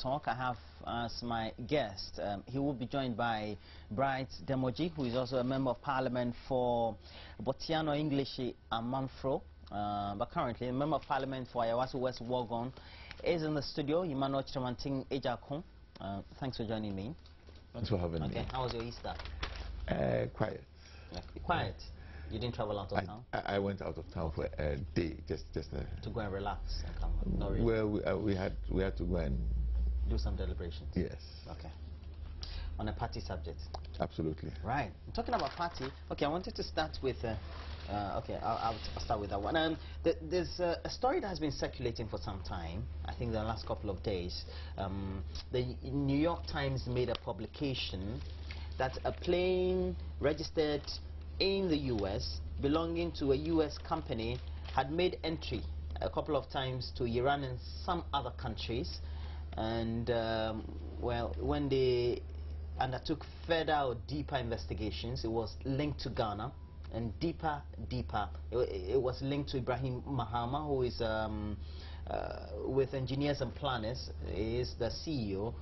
talk, I have as my guest, he will be joined by Bright Asamoah, who is also a member of parliament for Botiano English Amanfro, but currently a member of parliament for Ayawaso West Wogon, is in the studio. Emmanuel Chamanting Ejakon. Thanks for joining me. Thanks for having me. Okay, how was your Easter? Quiet. Quiet? You didn't travel out of town? I went out of town for a day, just to go and relax and come. Not really. Well, we had to go and do some deliberations. Yes. Okay. On a party subject. Absolutely. Right. Talking about party. Okay, I wanted to start with. Okay, I'll start with that one. There's a story that has been circulating for some time. I think the last couple of days. The New York Times made a publication that a plane registered in the U.S. belonging to a U.S. company had made entry a couple of times to Iran and some other countries, and well, when they undertook further or deeper investigations, it was linked to Ghana, and deeper, it was linked to Ibrahim Mahama, who is with Engineers and Planners, is the CEO,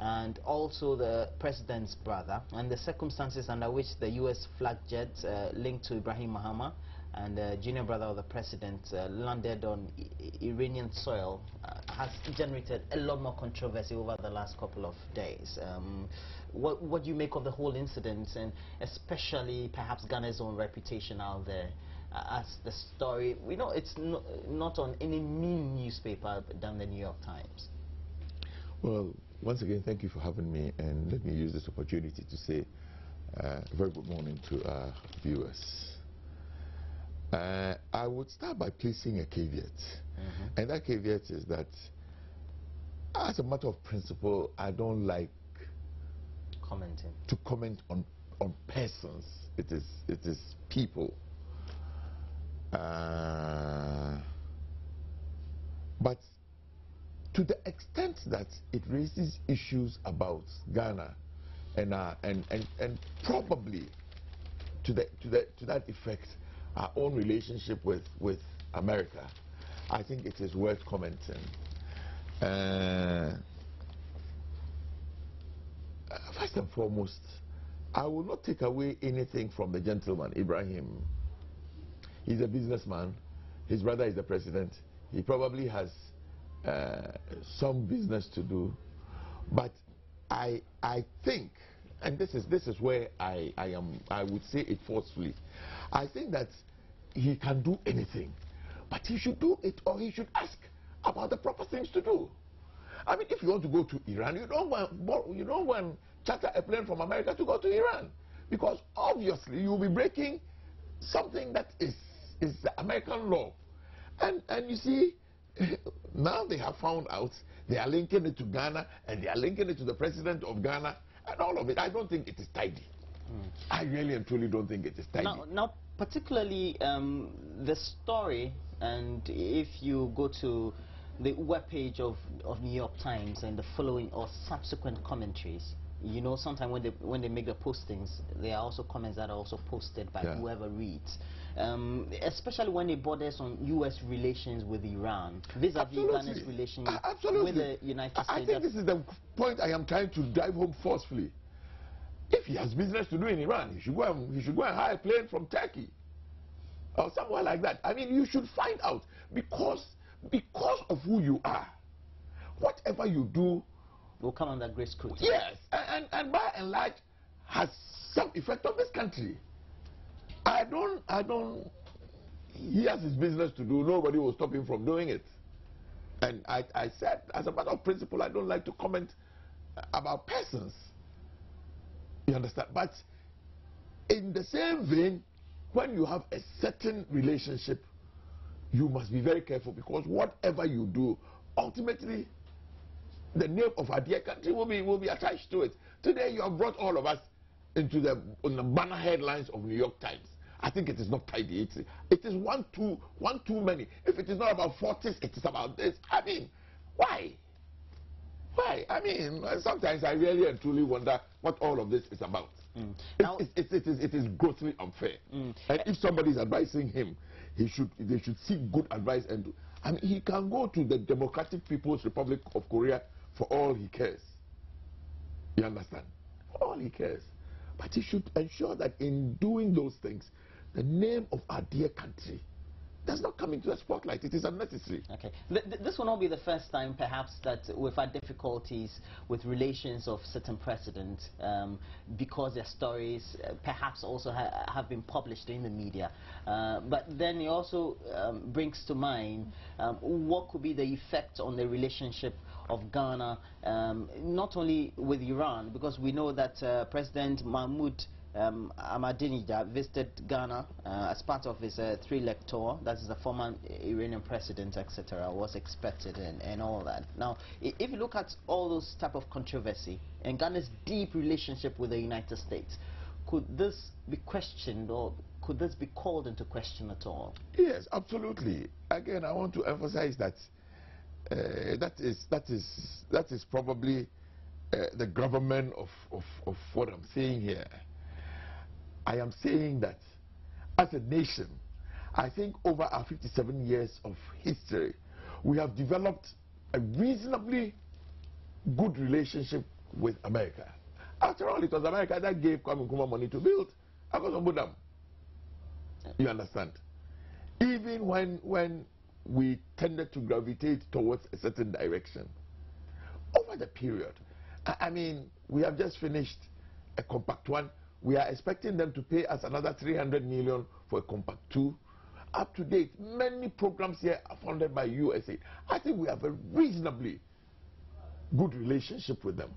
and also the president's brother, and the circumstances under which the U.S. flag jet linked to Ibrahim Mahama and the junior brother of the president landed on Iranian soil has generated a lot more controversy over the last couple of days. What do you make of the whole incident, and especially perhaps Ghana's own reputation out there as the story? We know it's not on any mean newspaper than the New York Times. Well, once again, thank you for having me, and let me use this opportunity to say very good morning to our viewers. I would start by placing a caveat, and that caveat is that, as a matter of principle, I don't like to comment on persons. It is people. But to the extent that it raises issues about Ghana and probably to that effect our own relationship with America, I think it is worth commenting. First and foremost, I will not take away anything from the gentleman, Ibrahim. He's a businessman. His brother is the president. He probably has some business to do, but I think, and this is where I would say it forcefully, I think that he can do anything, but he should do it, or he should ask about the proper things to do. I mean, if you want to go to Iran, you don't want charter a plane from America to go to Iran, because obviously you'll be breaking something that is American law, and you see. Now they have found out, they are linking it to Ghana, and they are linking it to the president of Ghana, and all of it. I don't think it is tidy. I really and truly don't think it is tidy. Now particularly the story, and if you go to the webpage of New York Times and the following or subsequent commentaries, you know, sometimes when they make the postings, there are also comments that are also posted by whoever reads. Especially when it borders on U.S. relations with Iran, vis-a-vis Ghana's relations with the United States. I think this is the point I am trying to drive home forcefully. If he has business to do in Iran, he should go and hire a plane from Turkey or somewhere like that. I mean, you should find out, because of who you are, whatever you do will come under great scrutiny. Yes, and by and large has some effect on this country. He has his business to do. Nobody will stop him from doing it. And I said, as a matter of principle, I don't like to comment about persons. You understand? But in the same vein, when you have a certain relationship, you must be very careful, because whatever you do, ultimately, the name of our dear country will be attached to it. Today, you have brought all of us into the banner headlines of New York Times. I think it is not tidy. It is one too many. If it is not about Fortis, it is about this. I mean, why? Why? I mean, sometimes I really and truly wonder what all of this is about. It is grossly unfair. And if somebody is advising him, they should seek good advice. And I mean, he can go to the Democratic People's Republic of Korea for all he cares. You understand? For all he cares. But he should ensure that in doing those things, the name of our dear country does not come into the spotlight. It is unnecessary. Okay. This will not be the first time, perhaps, that we've had difficulties with relations of certain presidents because their stories perhaps also have been published in the media. But then it also brings to mind what could be the effect on the relationship of Ghana, not only with Iran, because we know that President Mahmoud Ahmadinejad visited Ghana as part of his 3-leg tour. That is the former Iranian president, etc., was expected and all that. Now, if you look at all those type of controversy and Ghana's deep relationship with the United States, could this be questioned, or could this be called into question at all? Yes, absolutely. Again, I want to emphasize that that is probably the gravamen of what I'm saying here. I am saying that as a nation, I think over our 57 years of history, we have developed a reasonably good relationship with America. After all, it was America that gave Kwame Nkrumah money to build Akosombo Dam. You understand? Even when we tended to gravitate towards a certain direction, over the period, I mean, we have just finished a Compact 1. We are expecting them to pay us another 300 million for a Compact 2. Up to date, many programs here are funded by USA. I think we have a reasonably good relationship with them.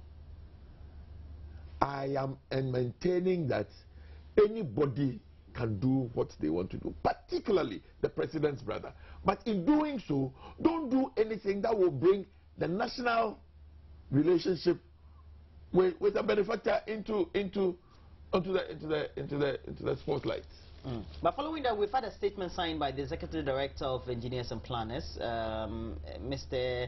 I am maintaining that anybody can do what they want to do, particularly the president's brother. But in doing so, don't do anything that will bring the national relationship with a benefactor into the spotlight. But following that, we've had a statement signed by the Executive Director of Engineers and Planners, Mr.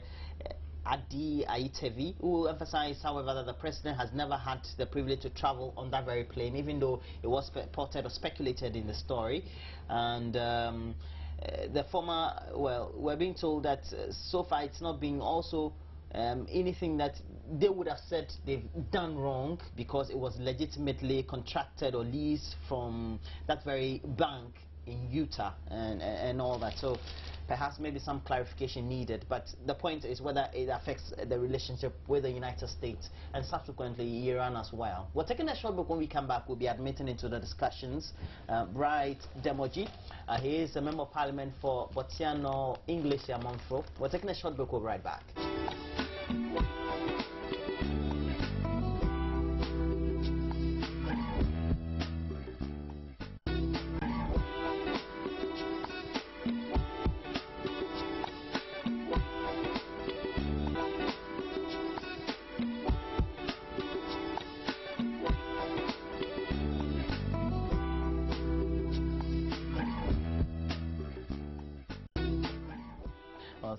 Adi Aitevi, who emphasized, however, that the president has never had the privilege to travel on that very plane, even though it was reported or speculated in the story. And the former, well, we're being told that so far it's not being also anything that they would have said they've done wrong, because it was legitimately contracted or leased from that very bank in Utah and all that. So perhaps maybe some clarification needed, but the point is whether it affects the relationship with the United States and subsequently Iran as well. We're taking a short break. When we come back, we'll be admitting into the discussions Bright Asamoah. He is a member of parliament for Botiano, English Yamanfro. We're taking a short break. We'll be right back.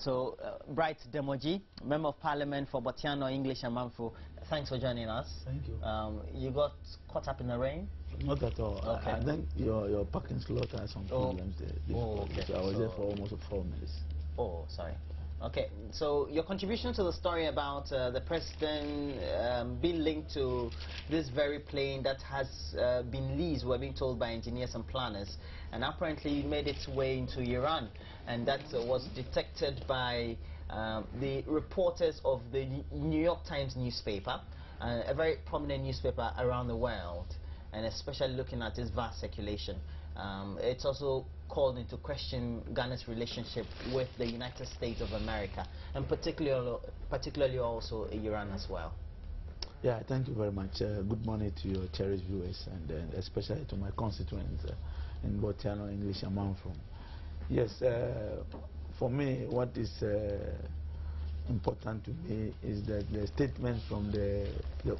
So, Bright Asamoah, Member of Parliament for Botiano, English and Manfo, thanks for joining us. Thank you. You got caught up in the rain? Not at all. Okay. I think your parking slot has some problems there. Okay. So I was there for almost 4 minutes. Oh, sorry. Okay, so your contribution to the story about the president being linked to this very plane that has been leased, we're being told, by engineers and planners, and apparently made its way into Iran, and that was detected by the reporters of the New York Times newspaper, a very prominent newspaper around the world, and especially looking at this vast circulation. It's also called into question Ghana's relationship with the United States of America, and particularly also Iran as well. Yeah, thank you very much. Good morning to your cherished viewers, and especially to my constituents in Botiano, English and Manfro. Yes, for me, what is important to me is that the statement from the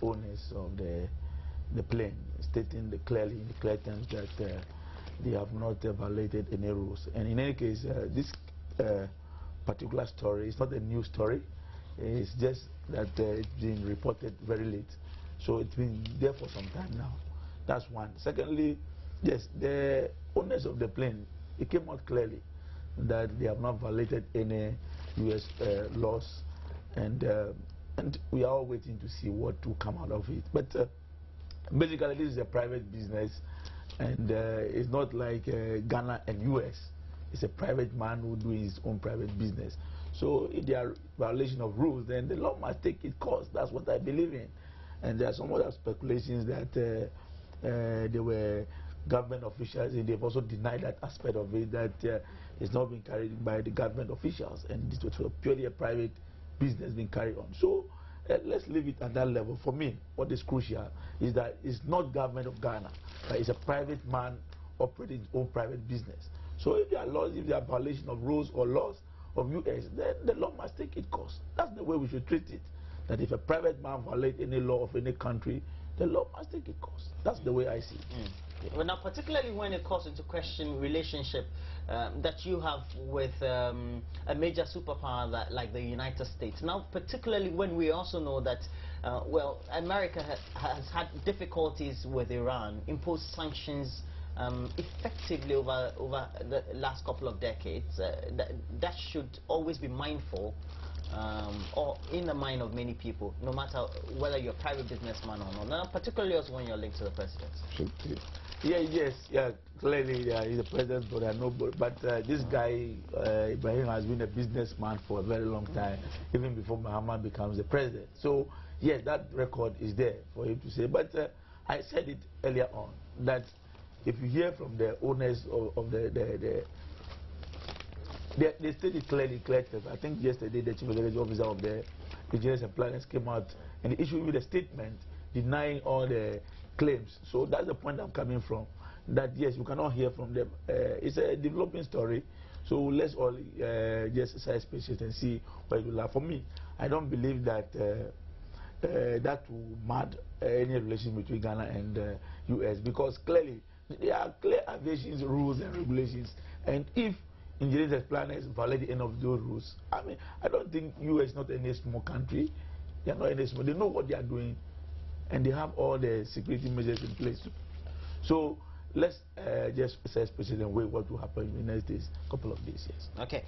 owners of the plane, stating clearly in the clear terms that they have not violated any rules. And in any case, this particular story is not a new story. It's just that it's been reported very late. So it's been there for some time now. That's one. Secondly, yes, the owners of the plane, it came out clearly that they have not violated any U.S. laws. And and we are all waiting to see what will come out of it. But basically, this is a private business, and it's not like Ghana and US. It's a private man who doing his own private business. So if there are violation of rules, then the law must take its course. That's what I believe in. And there are some other speculations that there were government officials, and they've also denied that aspect of it, that it's not being carried by the government officials, and this was purely a private business being carried on. So let's leave it at that level. For me, what is crucial is that it's not government of Ghana, but it's a private man operating his own private business. So if there are laws, if there are violation of rules or laws of US, then the law must take its course. That's the way we should treat it. That if a private man violates any law of any country, the law must take its course. That's the way I see it. Well, now, particularly when it calls into question relationship that you have with a major superpower like the United States. Now, particularly when we also know that, well, America has had difficulties with Iran, imposed sanctions effectively over the last couple of decades. That should always be mindful, or in the mind of many people, no matter whether you're a private businessman or not. Now, particularly also when you're linked to the presidency. Yeah, clearly he's the president, but I know. But this guy, Ibrahim, has been a businessman for a very long time, even before Muhammad becomes the president. So, yes, that record is there for him to say. But I said it earlier on, that if you hear from the owners of they stated clearly, I think yesterday the chief executive officer of the engineers and planners came out and issued with a statement denying all the claims. So that's the point I'm coming from. That yes, you cannot hear from them. It's a developing story. So let's all just exercise patience and see what it will have. For me, I don't believe that that will mad any relation between Ghana and US, because clearly there are clear aviation rules and regulations, and if engineers and planners violate any of those rules, I mean, I don't think US is not any small country. They are not any small. They know what they are doing, and they have all the security measures in place. So let's just assess and wait what will happen in the next days, couple of days. Yes. Okay.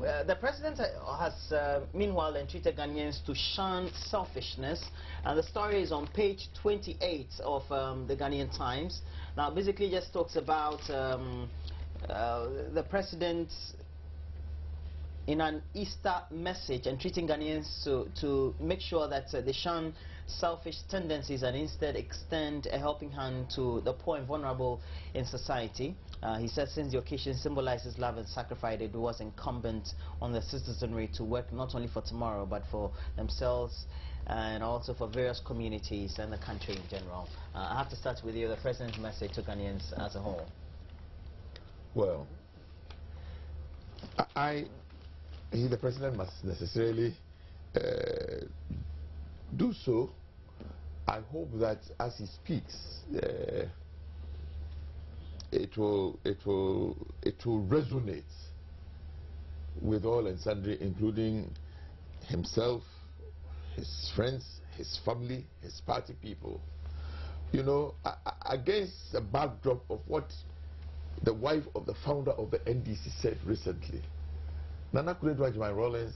The president has meanwhile entreated Ghanaians to shun selfishness, and the story is on page 28 of the Ghanaian Times. Now, basically, just talks about the president in an Easter message entreating Ghanaians to make sure that they shun selfish tendencies and instead extend a helping hand to the poor and vulnerable in society. He said since the occasion symbolizes love and sacrifice, it was incumbent on the citizenry to work not only for tomorrow but for themselves and also for various communities and the country in general. I have to start with you, the president's message to Ghanaians as a whole. Well, the president must necessarily do so. I hope that as he speaks, it will resonate with all and sundry, including himself, his friends, his family, his party people. You know, against the backdrop of what the wife of the founder of the NDC said recently, Nana Kuredwa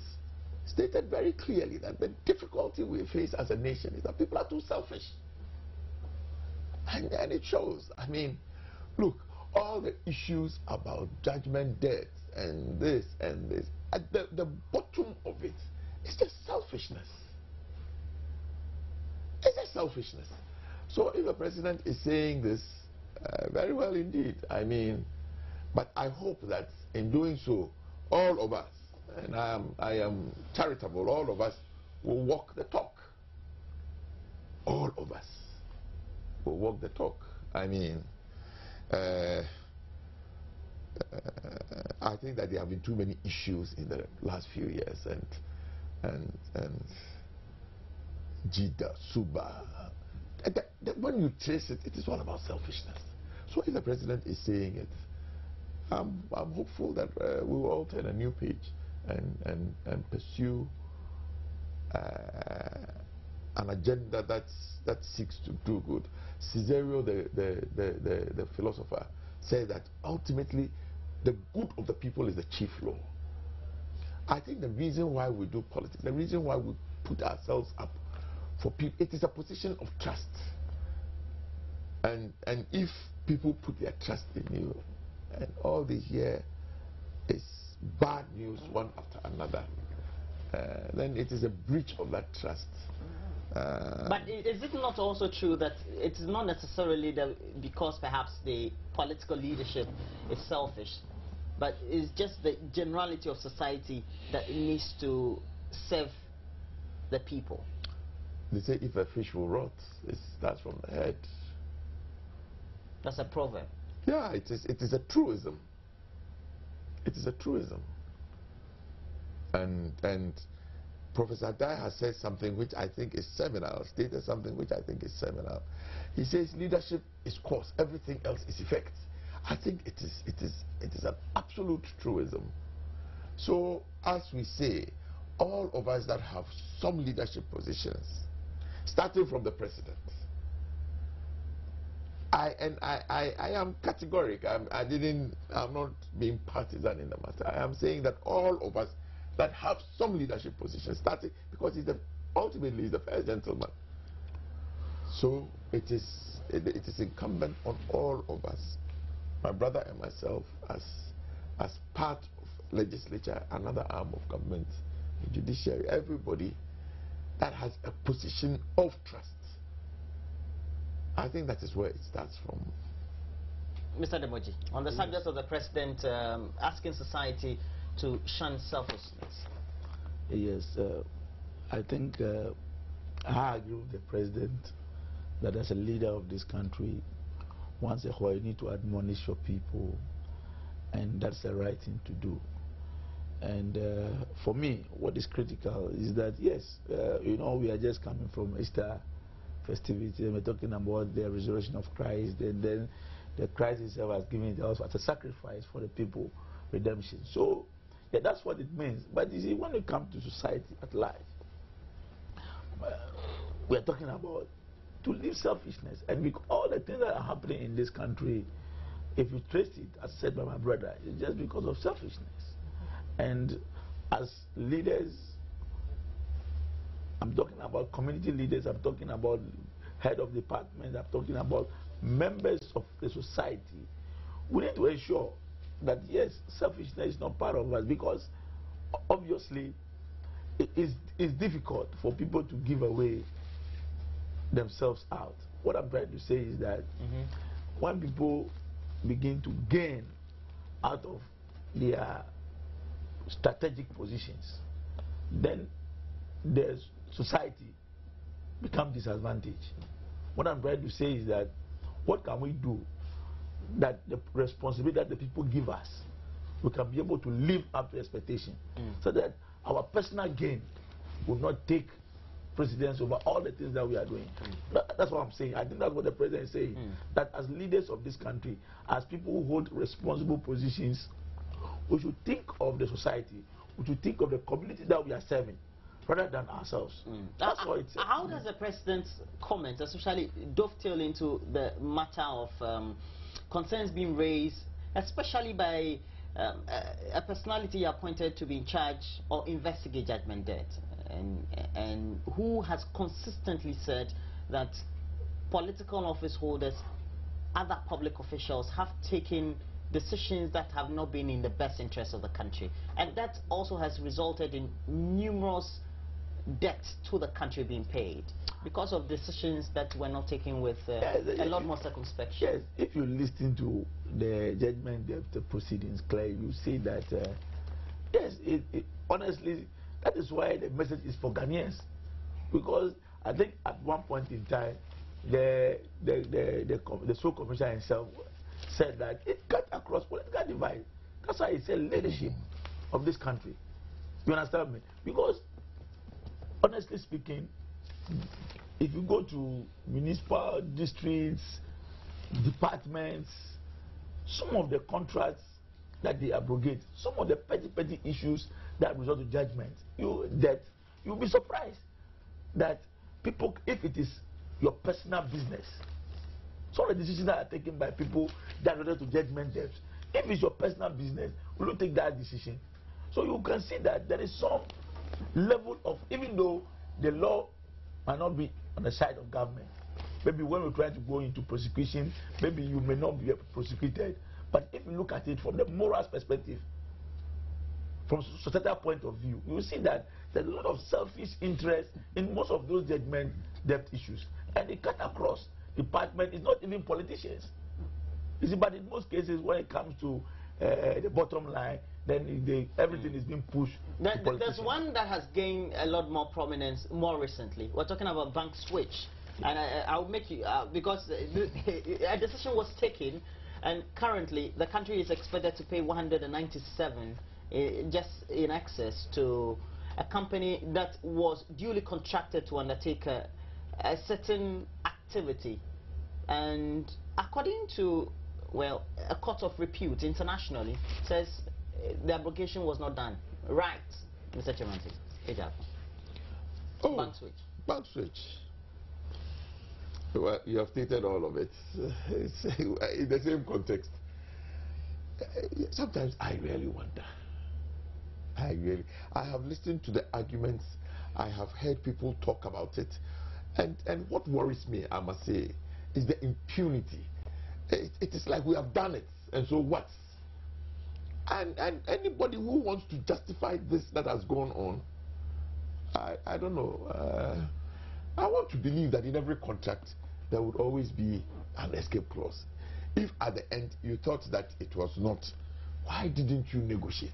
stated very clearly that the difficulty we face as a nation is that people are too selfish. And it shows. I mean, look, all the issues about judgment debt and this, at the bottom of it, it's just selfishness. It's just selfishness. So if the president is saying this, very well indeed. I mean, but I hope that in doing so, all of us, and I am charitable, all of us will walk the talk. All of us will walk the talk. I mean, I think that there have been too many issues in the last few years, and Jida, Suba. When you trace it, it is all about selfishness. So if the president is saying it, I'm hopeful that we will all turn a new page and pursue an agenda that seeks to do good. Cicero, the philosopher, said that ultimately the good of the people is the chief law. I think the reason why we do politics, the reason why we put ourselves up for people. It is a position of trust. And if people put their trust in you, and all they hear is bad news one after another, then it is a breach of that trust. But is it not also true that it's not necessarily because perhaps the political leadership is selfish, but it's just the generality of society that needs to serve the people? They say if a fish will rot, it starts from the head. That's a proverb. Yeah, it is a truism. It is a truism. And Professor Dai has said something which I think is seminal, stated something which I think is seminal. He says leadership is cause, everything else is effect. I think it is an absolute truism. So as we say, all of us that have some leadership positions, starting from the president, I am categorical. I'm not being partisan in the matter. I am saying that all of us that have some leadership positions, starting because ultimately he's the first gentleman. So it is incumbent on all of us, my brother and myself, as part of legislature, another arm of government, the judiciary, everybody that has a position of trust. I think that is where it starts from. Mr. Demoji, on the subject of the president asking society to shun selfishness. Yes, I think I agree with the president that as a leader of this country, once a while you need to admonish your people, and that's the right thing to do. And for me, what is critical is that, yes, you know, we are just coming from Easter festivity, and we're talking about the resurrection of Christ, and then the Christ himself has given it also as a sacrifice for the people, redemption. So, yeah, that's what it means. But you see, when it comes to society at large, we are talking about to leave selfishness, and with all the things that are happening in this country, if you trace it, as said by my brother, it's just because of selfishness. And as leaders, I'm talking about community leaders, I'm talking about head of departments, I'm talking about members of the society. We need to ensure that, yes, selfishness is not part of us, because obviously it's difficult for people to give away themselves out. What I'm trying to say is that when people begin to gain out of their strategic positions, then the society becomes disadvantaged. What I'm trying to say is that what can we do that the responsibility that the people give us, we can be able to live up to expectation, so that our personal gain will not take precedence over all the things that we are doing. That's what I'm saying. I think that's what the president is saying, that as leaders of this country, as people who hold responsible positions, we should think of the society, we should think of the community that we are serving, rather than ourselves. That's what it's. How does the president's comments, especially dovetail into the matter of concerns being raised, especially by a personality appointed to be in charge or investigate judgment debt, and who has consistently said that political office holders, other public officials have taken decisions that have not been in the best interest of the country, and that also has resulted in numerous debts to the country being paid because of decisions that were not taken with a lot more circumspection. Yes, if you listen to the judgment debt proceedings, Claire, you see that yes, honestly, that is why the message is for Ghanaians, because I think at one point in time the sole commissioner himself said that it cut across political divide. That's why he said leadership of this country. You understand me? Because honestly speaking, if you go to municipal districts, departments, some of the contracts that they abrogate, some of the petty issues that result to judgment, you'll be surprised that people, if it is your personal business, some of the decisions that are taken by people that relate to judgment debts, if it's your personal business, will you take that decision? So you can see that there is some level of, even though the law might not be on the side of government. Maybe when we try to go into prosecution, maybe you may not be prosecuted. But if you look at it from the moral perspective, from societal point of view, you will see that there's a lot of selfish interest in most of those judgment debt issues. And they cut across department. It's not even politicians. You see, but in most cases, when it comes to the bottom line, then everything is being pushed. There's one that has gained a lot more prominence more recently. We're talking about bankswitch. And I'll make you, because a decision was taken, and currently the country is expected to pay 197 just in excess to a company that was duly contracted to undertake a certain activity. And according to, well, a court of repute internationally says the abrogation was not done. Right, Mr. Chimanti. Oh, bankswitch. Bankswitch. Well, you have stated all of it. It's in the same context. Sometimes I really wonder. I have listened to the arguments. I have heard people talk about it. And what worries me, I must say, is the impunity. It is like we have done it, and so what? And anybody who wants to justify this that has gone on, I don't know. I want to believe that in every contract there would always be an escape clause. If at the end you thought that it was not, why didn't you negotiate?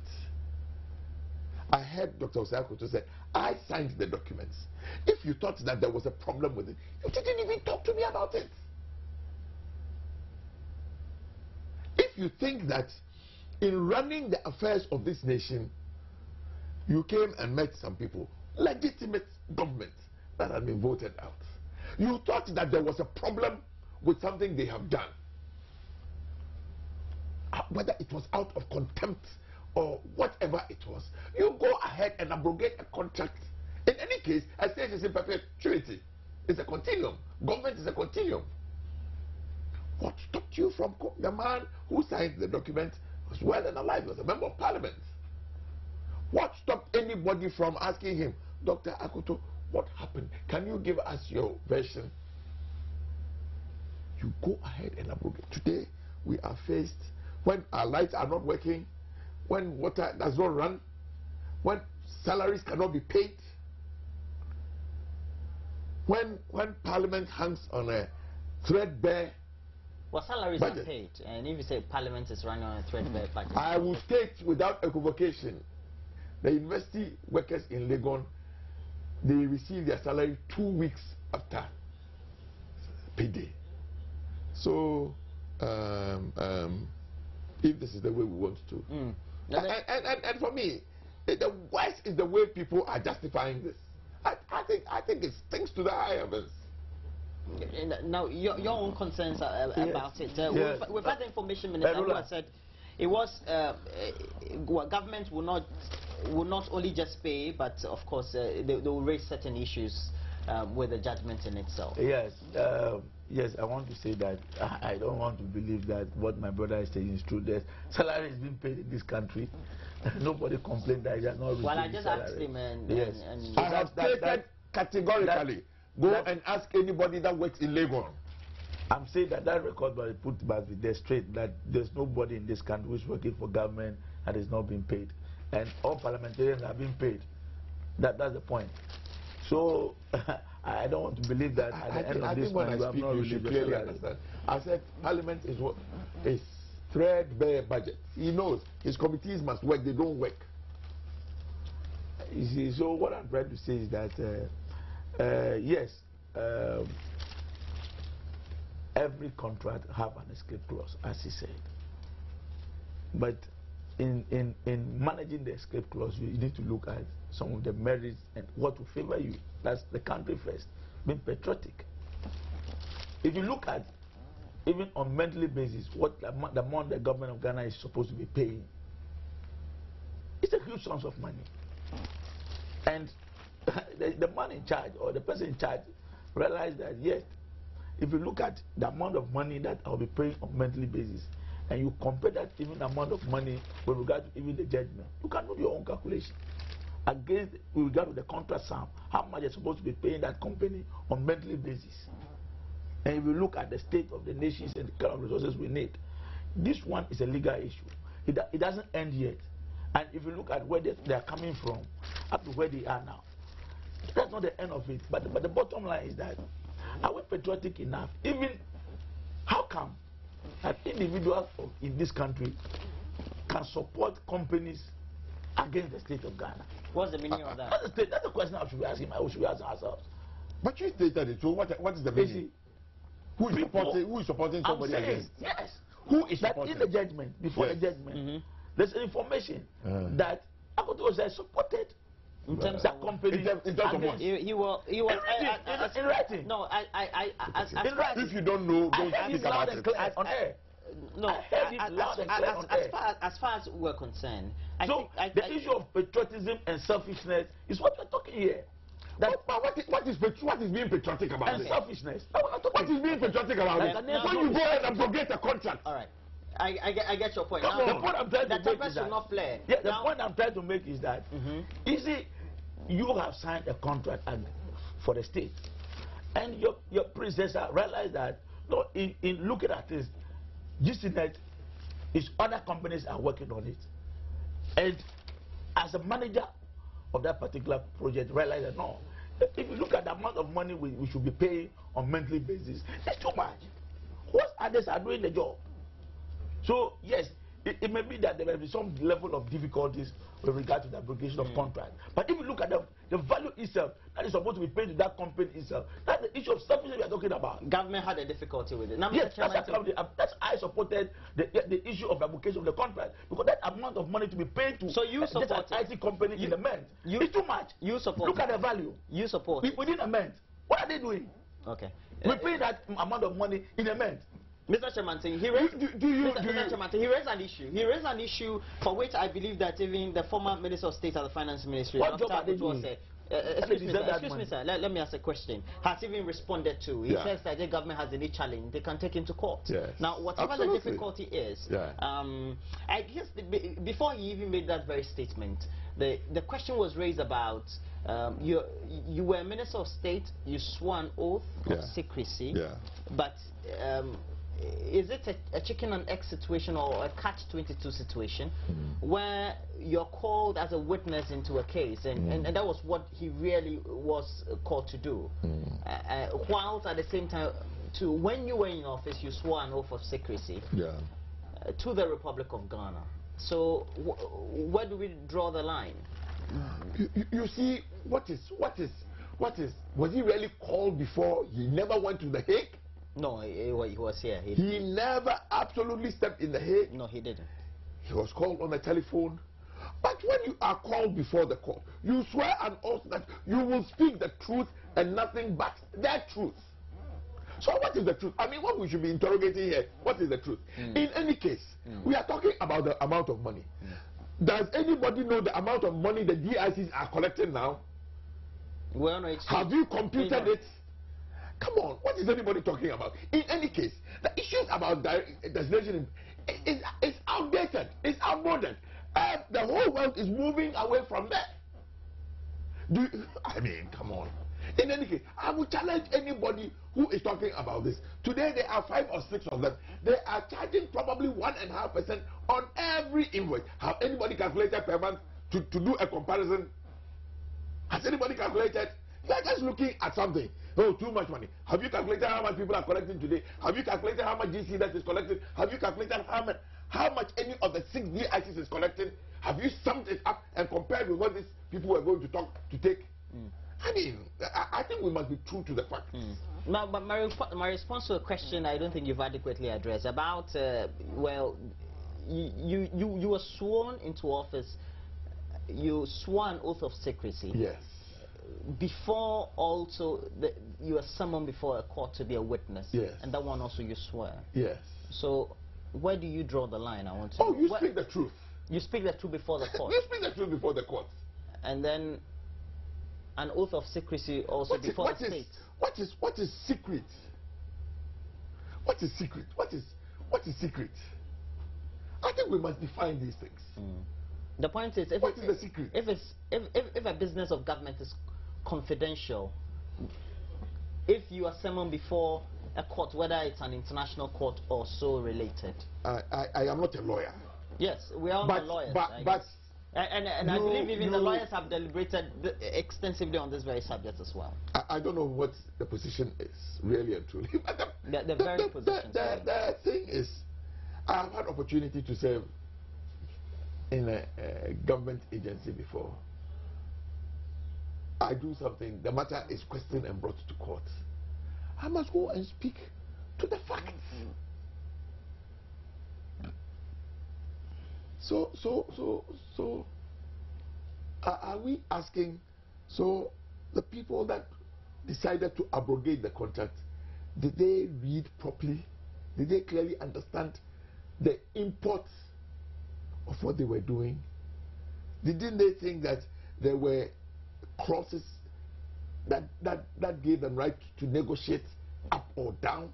I heard Dr. Osakoto say, I signed the documents. If you thought that there was a problem with it, you didn't even talk to me about it. If you think that in running the affairs of this nation, you came and met some people, legitimate government that had been voted out. You thought that there was a problem with something they have done. Whether it was out of contempt or whatever it was, you go ahead and abrogate a contract. In any case, I say it is in perpetuity. It's a continuum. Government is a continuum. What stopped you from the man who signed the document was well and alive, was a member of parliament? What stopped anybody from asking him, Dr. Akoto, what happened? Can you give us your version? You go ahead and abrogate. Today, we are faced when our lights are not working, when water does not run, when salaries cannot be paid, when Parliament hangs on a threadbare. Well, salaries are paid, and if you say Parliament is running on a threadbare budget, I will state without equivocation, the university workers in Legon, they receive their salary 2 weeks after payday. So, if this is the way we want to, and for me, the worst is the way people are justifying this. I think it stinks to the high heavens. Now, your own concerns about it. We've had the information minister who has said it was government will not only just pay, but of course they will raise certain issues with the judgment in itself. Yes, yes. I want to say that I don't want to believe that what my brother is saying is true. The salary is being paid in this country. Nobody complained that they are not receiving salary. Well, I just asked him, and yes, and I have stated categorically. Go and ask anybody that works in Legon. I'm saying that record must be there straight, that there's nobody in this country who is working for government that is not being paid. And all parliamentarians are being paid. That's the point. So I don't want to believe that at the end of this when I speak, you should clearly understand. I said Parliament is what is threadbare budget. He knows his committees must work, they don't work. You see, so what I'm trying to say is that yes, every contract have an escape clause, as he said. But in managing the escape clause, you need to look at some of the merits and what will favor you. That's the country first, being patriotic. If you look at, even on monthly basis, what the amount the government of Ghana is supposed to be paying, it's a huge sum of money. And the man in charge or the person in charge realized that, yes, if you look at the amount of money that I'll be paying on a monthly basis, and you compare that even amount of money with regard to even the judgment, you can do your own calculation. against, with regard to the contract sum, how much they're supposed to be paying that company on monthly basis. And if you look at the state of the nations and the kind of resources we need, this one is a legal issue. It doesn't end yet. And if you look at where they are coming from, up to where they are now, that's not the end of it. But the bottom line is that, are we patriotic enough? Even, how come that individuals in this country can support companies against the state of Ghana? What's the meaning of that? That's the question I should be asking. We should be asking ourselves. But you stated it. So what is the meaning? Who is supporting somebody against? Yes. Who is that supporting? In the judgment, before the judgment, there's information that Akoto has supported in terms that of company. In terms of what? You were in writing. No, If you don't know, don't speak about it. On air. No, as far as we're concerned, the issue of patriotism and selfishness is what we're talking here. What is being patriotic about and this? selfishness. What is being patriotic about this? When you go and abrogate a contract. All right. I get your point. The point I'm trying to make is that not flare. Yeah, the point I'm trying to make is that you see, you have signed a contract for the state, and your predecessor realized that no, in looking at this, GCNet is other companies are working on it, and as a manager of that particular project, realized that no, if you look at the amount of money we should be paying on monthly basis, it's too much. What others are doing the job? So yes, it may be that there may be some level of difficulties with regard to the abrogation of contract. But if you look at the value itself that is supposed to be paid to that company itself, that's the issue of selfishness we are talking about. Government had a difficulty with it. Now, yes, that's I supported the issue of abrogation of the contract, because that amount of money to be paid to so you support just an IT company in a month, it's too much. You support. Look at the value. You support. Within a month. What are they doing? Okay. We pay that amount of money in a month. Mr. Chairman, he raised an issue. He raised an issue for which I believe that even the former Minister of State at the Finance Ministry, what job are they doing? Excuse me, sir. Let me ask a question. Has even responded to? He says that the government has any challenge, they can take him to court. Yes. Now, whatever the difficulty is, I guess before he even made that very statement, the question was raised about you were a Minister of State, you swore an oath of secrecy, but is it a chicken and egg situation or a catch-22 situation where you're called as a witness into a case, and that was what he really was called to do, whilst at the same time, when you were in office, you swore an oath of secrecy to the Republic of Ghana. So where do we draw the line? You see, was he really called before? He never went to The Hague? No, he was here. He never absolutely stepped in The Hague? No, he didn't. He was called on the telephone. But when you are called before the court, you swear an oath that you will speak the truth and nothing but that truth. So what is the truth? I mean, what we should be interrogating here, what is the truth? In any case, we are talking about the amount of money. Does anybody know the amount of money the DICs are collecting now? Well, no, have you computed it? Come on, what is anybody talking about? In any case, the issues about designation is outdated, it's outmoded. The whole world is moving away from that. I mean, come on. In any case, I would challenge anybody who is talking about this. Today, there are 5 or 6 of them. They are charging probably 1.5% on every invoice. Have anybody calculated per month to do a comparison? Has anybody calculated? They are just looking at something. Oh, too much money. Have you calculated how much people are collecting today? Have you calculated how much GC that is collecting? Have you calculated how much any of the 6 DICs is collecting? Have you summed it up and compared with what these people were going to take? I mean, I think we must be true to the facts. But my response to a question I don't think you've adequately addressed about, well, you were sworn into office, you swore an oath of secrecy. Yes. Before also, you were summoned before a court to be a witness. Yes. And that one also you swear. Yes. So, where do you draw the line? I want to. Oh, you speak the truth. You speak the truth before the court. You speak the truth before the court. And then an oath of secrecy also before the state. What is secret? What is secret? What is secret? I think we must define these things. The point is, what is the secret? If a business of government is confidential, if you are summoned before a court, whether it's an international court or so related. I am not a lawyer. Yes, we are not lawyers. And I believe even the lawyers have deliberated extensively on this very subject as well. I don't know what the position is, really and truly. But the thing is, I have had opportunity to serve in a government agency before. I do something, the matter is questioned and brought to court. I must go and speak to the facts. So, are we asking, so the people that decided to abrogate the contract, did they read properly? Did they clearly understand the import of what they were doing? Didn't they think that there were clauses that gave them right to negotiate up or down?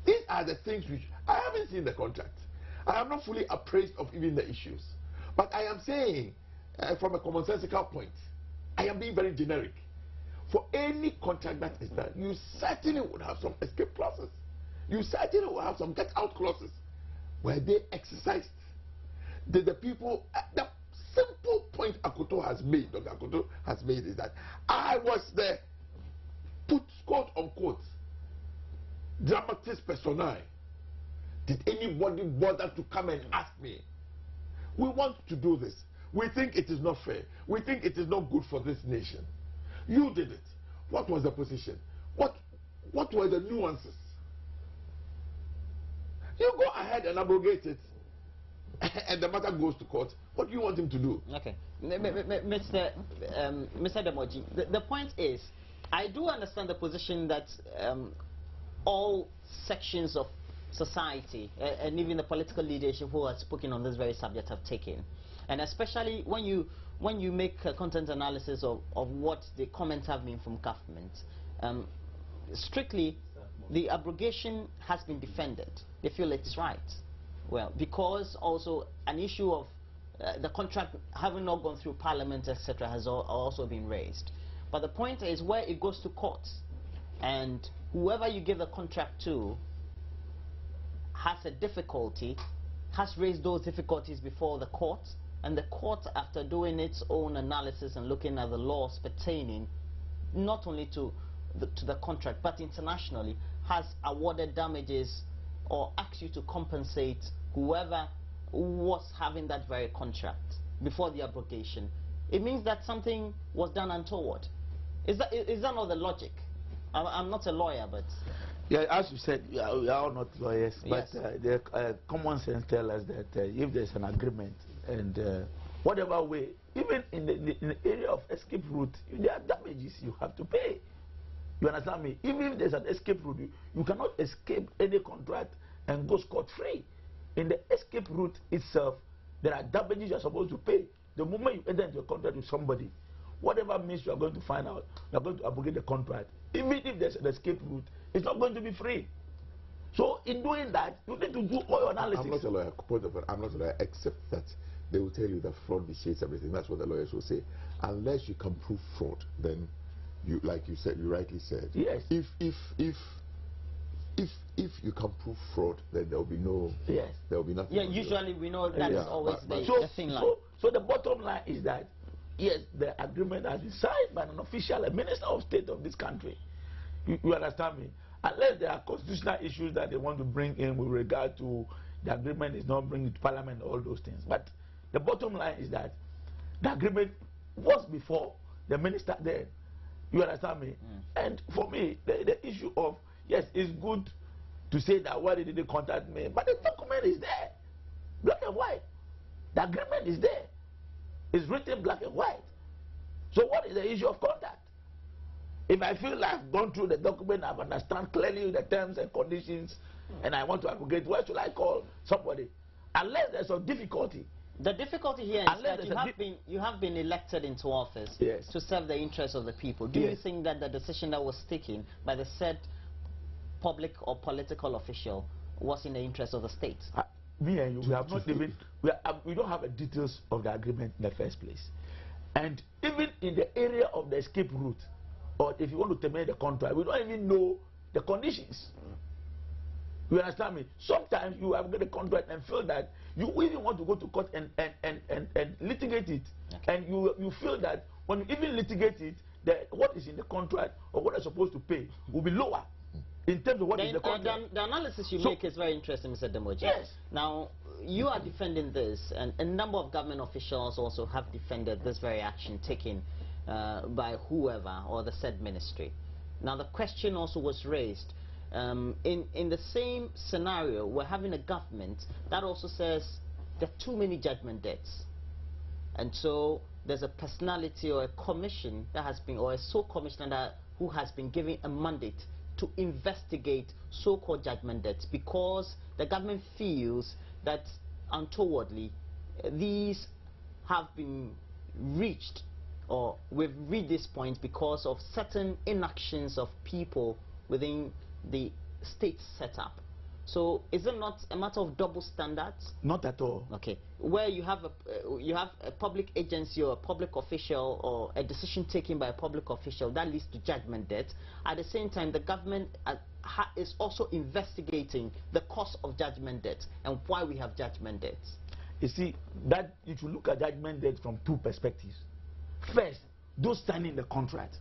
These are the things which I haven't seen the contract. I am not fully appraised of even the issues. But I am saying, from a commonsensical point, I am being very generic. For any contract that is done, you certainly would have some escape clauses. You certainly will have some get-out clauses. Were they exercised? Did the people... the simple point Akoto has made, Dr. Akoto has made, is that I was the, put quote unquote, dramatis personae. Did anybody bother to come and ask me? We want to do this. We think it is not fair. We think it is not good for this nation. You did it. What was the position? What were the nuances? You go ahead and abrogate it, and the matter goes to court. What do you want him to do? Okay, Mr. Demoji, the point is, I do understand the position that all sections of society and even the political leadership who have spoken on this very subject have taken, and especially when you make a content analysis of what the comments have been from government, strictly the abrogation has been defended. They feel it's right. Well, because also an issue of the contract having not gone through parliament, etc., has also been raised. But the point is, where it goes to court, and whoever you give the contract to has a difficulty, has raised those difficulties before the court, and the court, after doing its own analysis and looking at the laws pertaining not only to the contract but internationally, has awarded damages or asked you to compensate whoever was having that very contract before the abrogation. It means that something was done untoward. Is that not the logic? I'm not a lawyer, but... Yeah, as you said, we are all not lawyers, yes. But the common sense tells us that if there's an agreement and whatever way, even in the area of escape route, there are damages you have to pay. You understand me? Even if there's an escape route, you cannot escape any contract and go scot-free. In the escape route itself, there are damages you are supposed to pay. The moment you enter into a contract with somebody, whatever means you are going to find out, you are going to abrogate the contract. Even if there's an escape route, it's not going to be free. So in doing that, you need to do all your analysis. I'm not a lawyer, I'm not a lawyer, except that they will tell you that fraud vitiates everything. That's what the lawyers will say. Unless you can prove fraud, then you, like you said, you rightly said. Yes. If you can prove fraud, then there will be no. Yes. There will be nothing. Yeah. Usually we know that is always the thing. So the bottom line is that yes, the agreement has been signed by an official, a minister of state of this country. You understand me? Unless there are constitutional issues that they want to bring in with regard to the agreement is not bringing to parliament, all those things. But the bottom line is that the agreement was before the minister there. You understand me? And for me, the issue of, yes, it's good to say that why they didn't contact me, but the document is there, black and white. The agreement is there. It's written black and white. So what is the issue of contact? If I feel like I've gone through the document, I understand clearly the terms and conditions, and I want to abrogate, where should I call somebody? Unless there's some difficulty. The difficulty here is that you have been elected into office to serve the interests of the people. Do you think that the decision that was taken by the said public or political official was in the interest of the state? me and you, we have not even, we don't have the details of the agreement in the first place. And even in the area of the escape route, or if you want to terminate the contract, we don't even know the conditions. You understand me? Sometimes you have got a contract and feel that you even want to go to court and litigate it. Okay. And you feel that when you even litigate it, what is in the contract or what you're supposed to pay will be lower in terms of what is the contract. The analysis you make is very interesting, Mr. Demoji. Yes. Now, you are defending this, and a number of government officials also have defended this very action taken by whoever or the said ministry. Now, the question also was raised. In the same scenario, we're having a government that also says there are too many judgment debts. And so there's a personality or a commission that has been, or a sole commissioner who has been given a mandate to investigate so-called judgment debts, because the government feels that untowardly these have been reached, or we've reached this point because of certain inactions of people within the state setup. So is it not a matter of double standards? Not at all. Okay. Where you have a public agency or a public official or a decision taken by a public official that leads to judgment debt. At the same time, the government is also investigating the cause of judgment debt and why we have judgment debts. You see, that you should look at judgment debt from two perspectives. First, those signing the contract.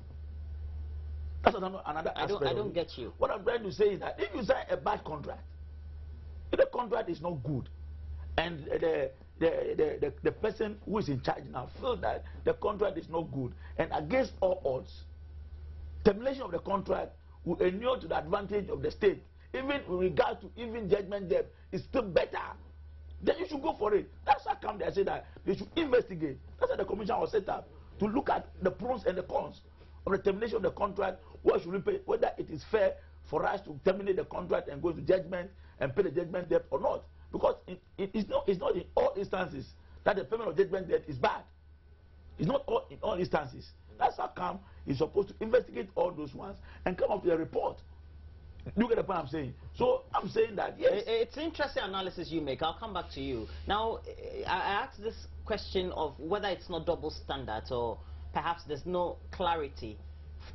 That's another aspect. I don't get you. What I'm trying to say is that if you sign a bad contract, if the contract is not good, and the person who is in charge now feels that the contract is not good, and against all odds, termination of the contract will inure to the advantage of the state, even with regard to even judgment debt, is still better. Then you should go for it. That's how come they say that they should investigate. That's why the commission was set up, to look at the pros and the cons of the termination of the contract. What should we pay? Whether it is fair for us to terminate the contract and go to judgment and pay the judgment debt or not. Because it's not in all instances that the payment of judgment debt is bad. It's not in all instances. That's how come he's supposed to investigate all those ones and come up with a report. Look at the point I'm saying. So I'm saying that, yes. It's interesting analysis you make. I'll come back to you. Now, I asked this question of whether it's not double standards or perhaps there's no clarity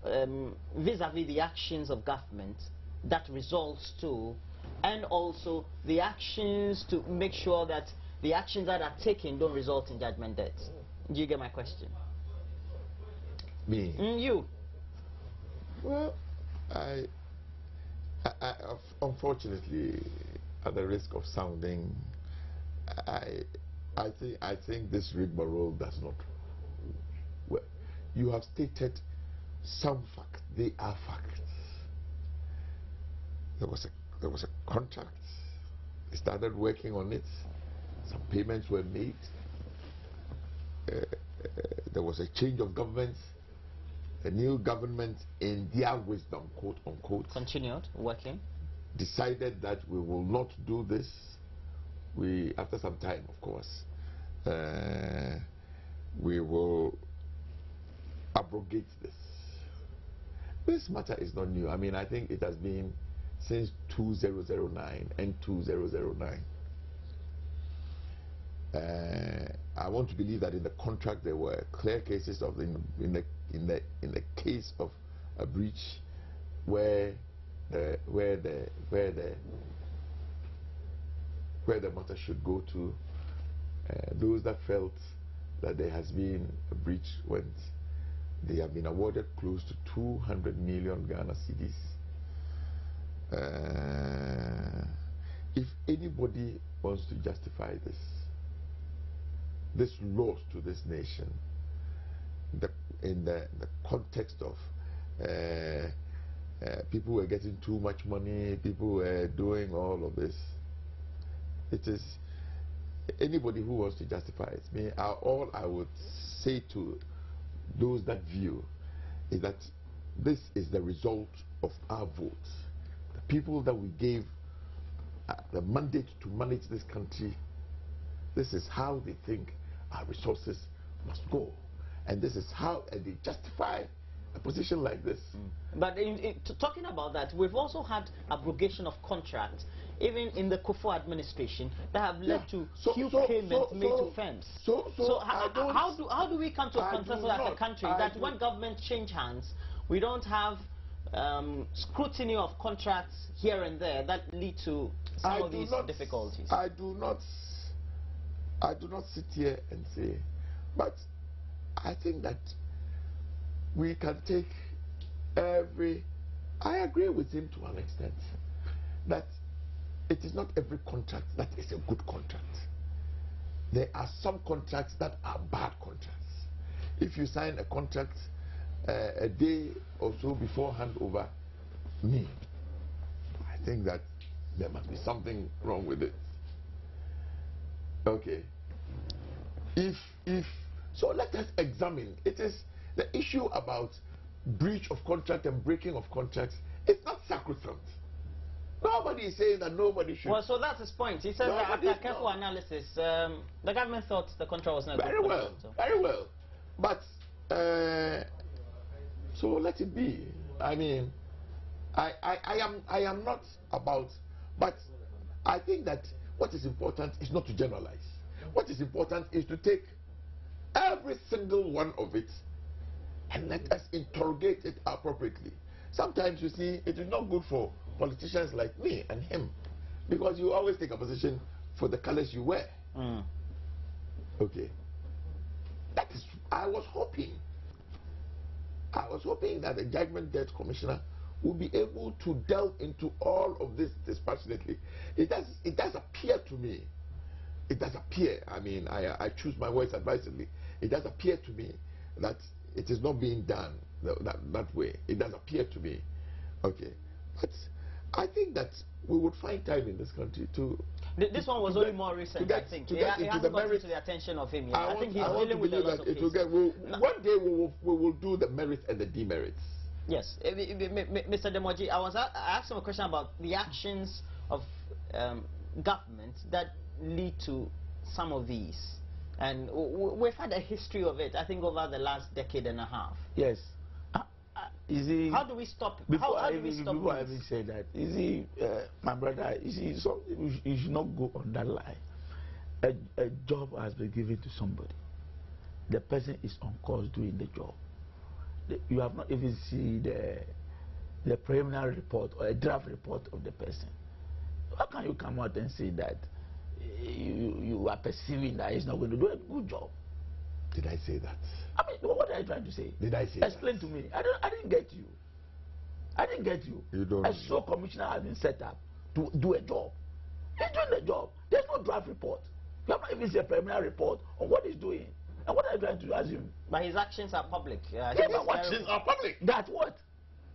vis-a-vis the actions of government that results to, and also the actions to make sure that the actions that are taken don't result in judgment debts. Do you get my question? Me? You. Well, I unfortunately, at the risk of sounding, I think this rigmarole does not. Well, you have stated some facts. They are facts. There was a contract. They started working on it. Some payments were made. There was a change of government. The new government, in their wisdom, quote unquote, continued working, decided that we will not do this. We, after some time, of course, we will abrogate this. This matter is not new. I mean, I think it has been since 2009 and 2009. I want to believe that in the contract there were clear cases of in the case of a breach where the matter should go to. Those that felt that there has been a breach went. They have been awarded close to 200 million Ghana cedis. If anybody wants to justify this loss to this nation, in the context of people were getting too much money, people were doing all of this, it is anybody who wants to justify it. All I would say to those that view is that this is the result of our votes. The people that we gave the mandate to manage this country, this is how they think our resources must go. And this is how they justify a position like this. But talking about that, we've also had abrogation of contracts, even in the Kufuor administration, that have led to huge payments made to firms. So how do we come to a consensus as a country that when government change hands, we don't have scrutiny of contracts here and there that lead to some of these difficulties? I do not sit here and say, but I think that we can take I agree with him to an extent that it is not every contract that is a good contract. There are some contracts that are bad contracts. If you sign a contract a day or so before handover, I think that there must be something wrong with it. Okay. So let us examine. It is the issue about breach of contract and breaking of contracts. It's not sacrosanct. Nobody is saying that nobody should. Well, so that's his point. He said that after careful analysis, the government thought the contract was not very good. Well, so. Very well. But so let it be. I mean, I am not about, but I think that what is important is not to generalize. What is important is to take every single one of it and let us interrogate it appropriately. Sometimes you see it is not good for politicians like me and him, because you always take a position for the colors you wear. Okay. That is, I was hoping that the Judgement Debt Commissioner will be able to delve into all of this dispassionately. It does appear to me, it does appear, I mean, I choose my words advisedly, it does appear to me that it is not being done that way. It does appear to me. Okay. But I think that we would find time in this country to... This one was only more recent, I think. It hasn't gotten to the attention of him yet. I think he's dealing with a lot of cases. One day we will do the merits and the demerits. Yes. Mr. Demoji, I asked him a question about the actions of government that lead to some of these. And we've had a history of it, I think, over the last decade and a half. Yes. How do we stop it? Before I even say that, my brother, so you should not go on that line. A job has been given to somebody. The person is on course doing the job. You have not even seen the preliminary report or a draft report of the person. How can you come out and say that you are perceiving that he's not going to do a good job? Did I say that? I mean, what are you trying to say? Did I say Explain to me. I didn't get you. I didn't get you. You don't. A show commissioner has been set up to do a job. He's doing the job. There's no draft report. You have not even seen a preliminary report on what he's doing. And what are you trying to assume? But his actions are public. His actions are public. That what?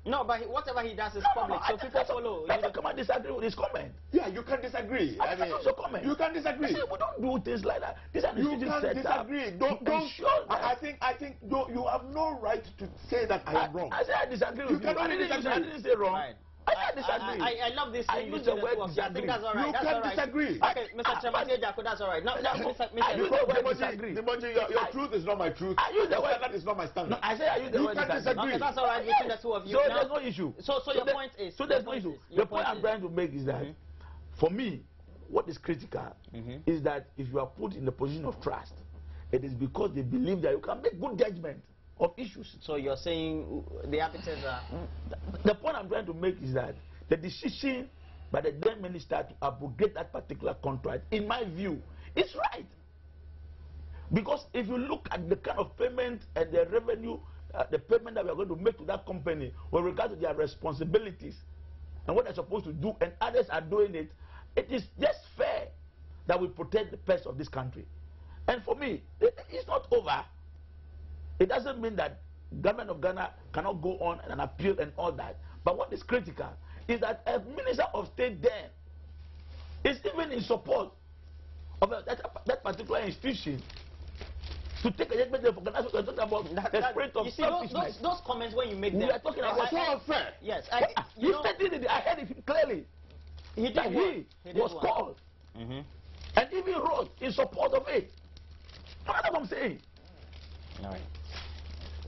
No, but whatever he does is public, so people follow. I can come and disagree with his comment. Yeah, you can disagree. I mean, also comment. You can disagree. We don't do things like that. This is you can disagree. Don't. I think you have no right to say that I am wrong. I said I disagree with you. You cannot disagree. I didn't say wrong. Right. I disagree. I love this. I use the word disagree. I think that's all right. You can disagree. Okay, Mr. Chemate Jacko, that's all right. No, I use the word disagree. Your truth is not my truth. I use the word that is not my standard. No, I say I use the word disagree. Okay, that's all right between the two of you. So there's no issue. So your point is. So there's no issue. The point I'm trying to make is that, for me, what is critical is that if you are put in the position of trust, it is because they believe that you can make good judgment of issues. So you're saying the arbiters are... The point I'm trying to make is that the decision by the then minister to abrogate that particular contract, in my view, is right. Because if you look at the kind of payment and the revenue, the payment that we are going to make to that company with regard to their responsibilities and what they're supposed to do, and others are doing it, it is just fair that we protect the purse of this country. And for me, it's not over. It doesn't mean that government of Ghana cannot go on and appeal and all that. But what is critical is that a minister of state then is even in support of that particular institution to take a judgment for Ghana. We're talking about the spirit of selfishness. Those comments when you make them. We are talking about so unfair. Yes. You stated it. I heard it clearly. He was called and even wrote in support of it. That's what I'm saying. All right.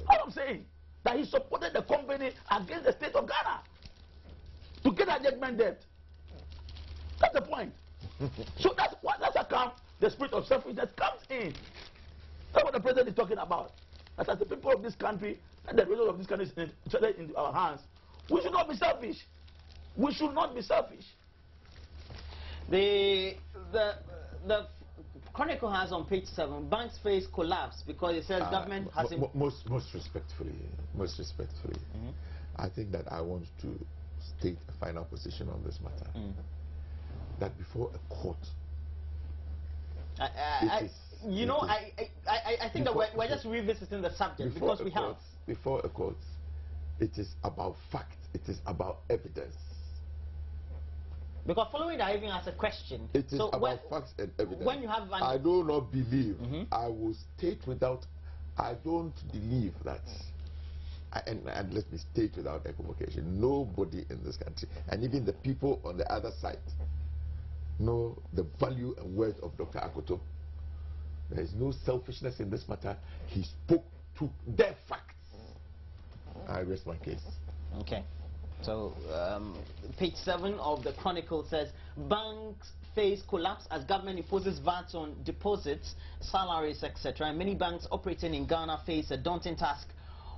What I'm saying. that he supported the company against the state of Ghana to get a judgment debt. That's the point. So that's how come the spirit of selfishness comes in. That's what the president is talking about. That as the people of this country and the result of this country is in our hands, we should not be selfish. We should not be selfish. The Chronicle has on page 7, banks face collapse because it says government has... Most respectfully, I think that I want to state a final position on this matter. That before a court, I think that we're just revisiting the subject because we have... Before a court, it is about fact, it is about evidence. Because following that, I even ask a question. It is about facts and evidence. When you have I do not believe, I will state without, I don't believe that, and let me state without equivocation, nobody in this country, and even the people on the other side, know the value and worth of Dr. Akoto. There is no selfishness in this matter. He spoke to their facts. I rest my case. Okay. So, page 7 of the Chronicle says, banks face collapse as government imposes VAT on deposits, salaries, etc. And many banks operating in Ghana face a daunting task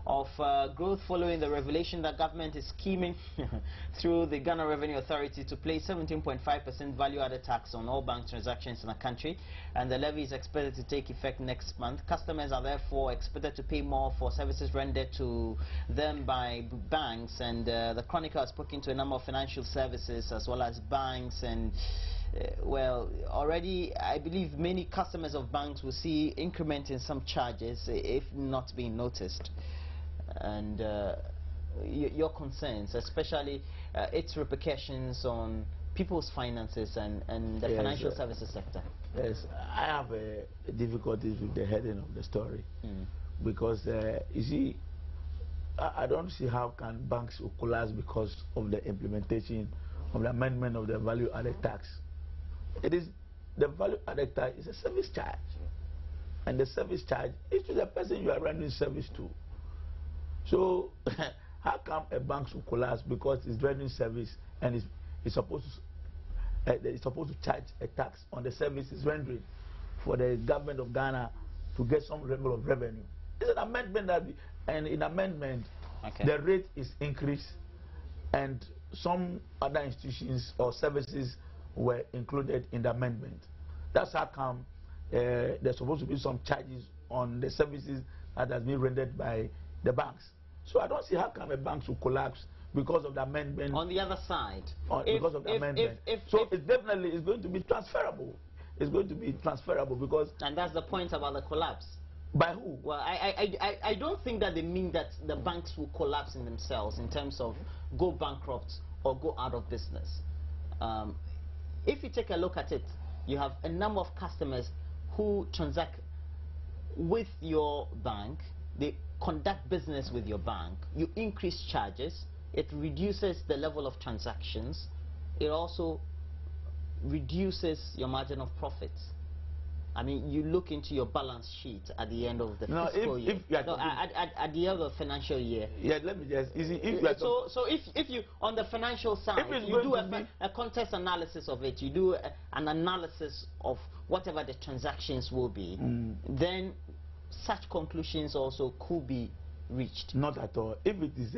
of growth following the revelation that government is scheming through the Ghana Revenue Authority to place 17.5% value-added tax on all bank transactions in the country, and the levy is expected to take effect next month. Customers are therefore expected to pay more for services rendered to them by banks, and the Chronicle has spoken to a number of financial services as well as banks, and well, already I believe many customers of banks will see increment in some charges if not being noticed. And your concerns, especially its repercussions on people's finances and the financial services sector. Yes, I have difficulties with the heading of the story because you see, I don't see how can banks will collapse because of the implementation of the amendment of the value-added tax. It is the value-added tax is a service charge, and the service charge is to the person you are rendering service to. So, how come a bank will collapse because it's rendering service and it's supposed to charge a tax on the service it's rendering for the government of Ghana to get some level of revenue? It's an amendment and in amendment, the rate is increased, and some other institutions or services were included in the amendment. That's how come there's supposed to be some charges on the services that has been rendered by the banks. So I don't see how come a bank will collapse because of the amendment. On the other side, because of the amendment. So it's definitely going to be transferable. It's going to be transferable because. And that's the point about the collapse. By who? Well, I don't think that they mean that the banks will collapse in themselves in terms of go bankrupt or go out of business. If you take a look at it, you have a number of customers who transact with your bank. They conduct business with your bank. You increase charges. It reduces the level of transactions. It also reduces your margin of profits. I mean, you look into your balance sheet at the end of the fiscal year. At the end of the financial year. Yeah, let me just. If you on the financial side, you do a context analysis of it. You do an analysis of whatever the transactions will be. Then such conclusions also could be reached. Not at all. If it is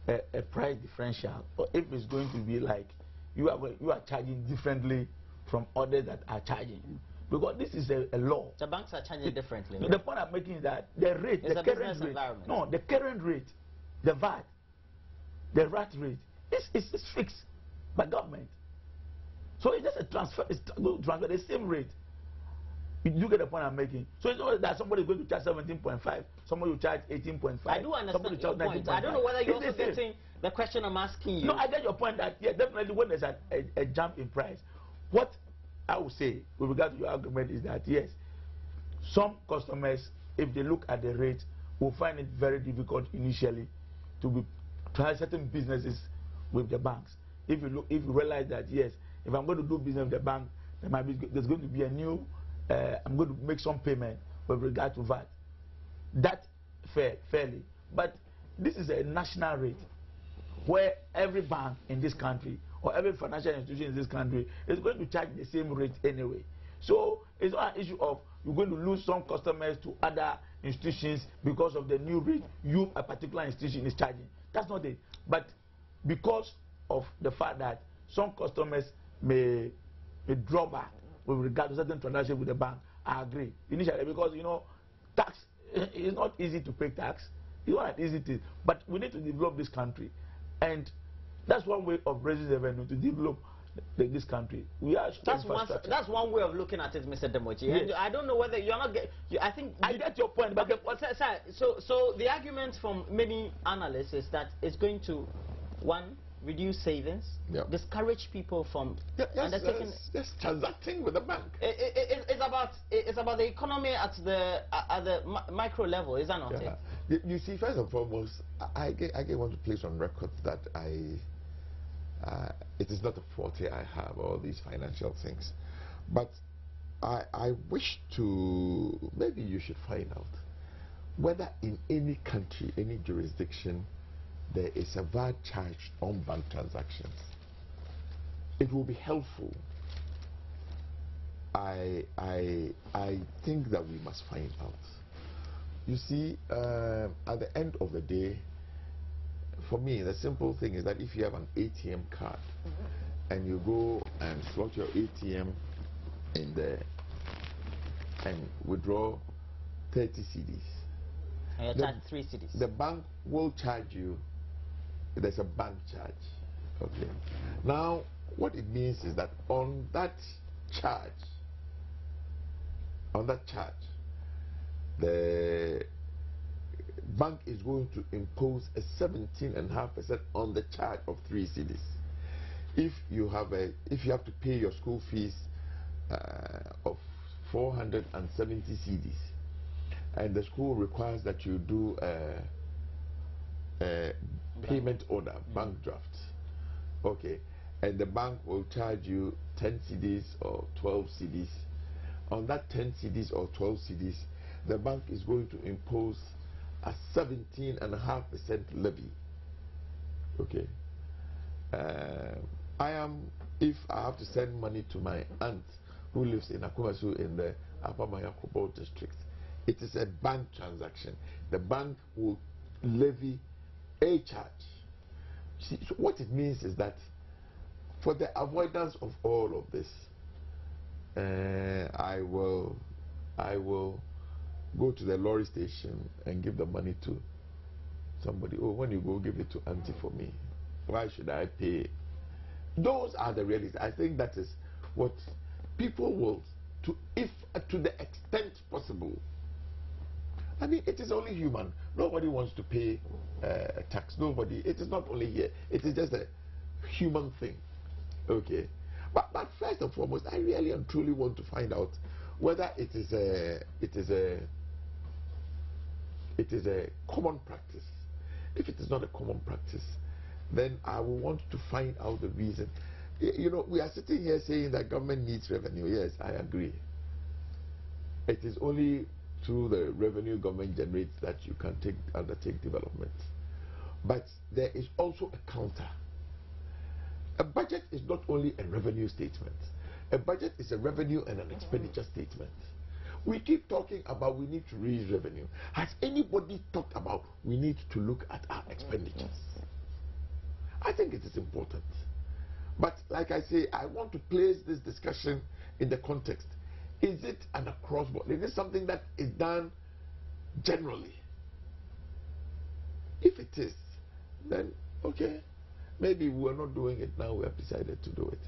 a price differential, or if it's going to be like you are charging differently from others that are charging. Because this is a law. The banks are charging differently. The point I'm making is that the rate, the current rate, the current rate, the VAT, the VAT rate is fixed by government. So it's just a transfer. It's transfer the same rate. You get the point I'm making. So it's not that somebody is going to charge 17.5, somebody will charge 18.5. I do understand your point. I don't know whether you're also getting the question I'm asking you. No, I get your point that yeah, definitely when there's a jump in price, what I would say with regard to your argument is that yes, some customers, if they look at the rate, will find it very difficult initially to try certain businesses with the banks. If you realize that yes, if I'm going to do business with the bank, there's going to be a new I'm going to make some payment with regard to VAT. That fairly. But this is a national rate where every bank in this country or every financial institution in this country is going to charge the same rate anyway. So it's not an issue of you're going to lose some customers to other institutions because of the new rate a particular institution is charging. That's not it. But because of the fact that some customers may draw back with regard to certain transactions with the bank, I agree initially, because tax is not easy to pay tax. It's not easy to, but we need to develop this country, and that's one way of raising revenue, to develop this country. That's one way of looking at it, Mr. Demoji. Yes. And I don't know whether you're not I think I get your point, but sir, so the argument from many analysts is that it's going to, one, reduce savings, discourage people from undertaking. Yes, transacting with the bank. It's about the economy at the micro level, is that not it? You see, first and foremost, I want to place on record that it is not a forte I have, all these financial things, but I wish to, maybe you should find out whether in any country, any jurisdiction, there is a VAT charge on bank transactions. It will be helpful. I think that we must find out. You see, at the end of the day, for me, the simple thing is that if you have an ATM card and you go and slot your ATM in there and withdraw 30 CDs, and you charge 3 CDs. The bank will charge you. There's a bank charge. Okay. Now, what it means is that on that charge, the bank is going to impose a 17.5% on the charge of 3 CDs. If you have to pay your school fees of 470 CDs, and the school requires that you do a payment order, bank draft, okay, and the bank will charge you 10 CDs or 12 CDs. On that 10 CDs or 12 CDs, the bank is going to impose a 17.5% levy. Okay. If I have to send money to my aunt who lives in Akumasu in the Upper Mayakobo district, it is a bank transaction. The bank will levy a charge. See, so what it means is that for the avoidance of all of this, I will go to the lorry station and give the money to somebody. Oh, when you go, give it to auntie for me. Why should I pay? Those are the realities. I think that is what people will, to the extent possible. I mean, it is only human. Nobody wants to pay tax. Nobody. It is not only here. It is just a human thing. Okay. But first and foremost, I really and truly want to find out whether it is a common practice. If it is not a common practice, then I will want to find out the reason. You know, we are sitting here saying that government needs revenue. Yes, I agree. It is only through the revenue government generates that you can undertake development. But there is also a counter. A budget is not only a revenue statement. A budget is a revenue and an expenditure statement. We keep talking about we need to raise revenue. Has anybody talked about we need to look at our expenditures? I think it is important. But like I say, I want to place this discussion in the context. Is it an across-board? Is it something that is done generally? If it is, then okay, maybe we're not doing it now, we have decided to do it.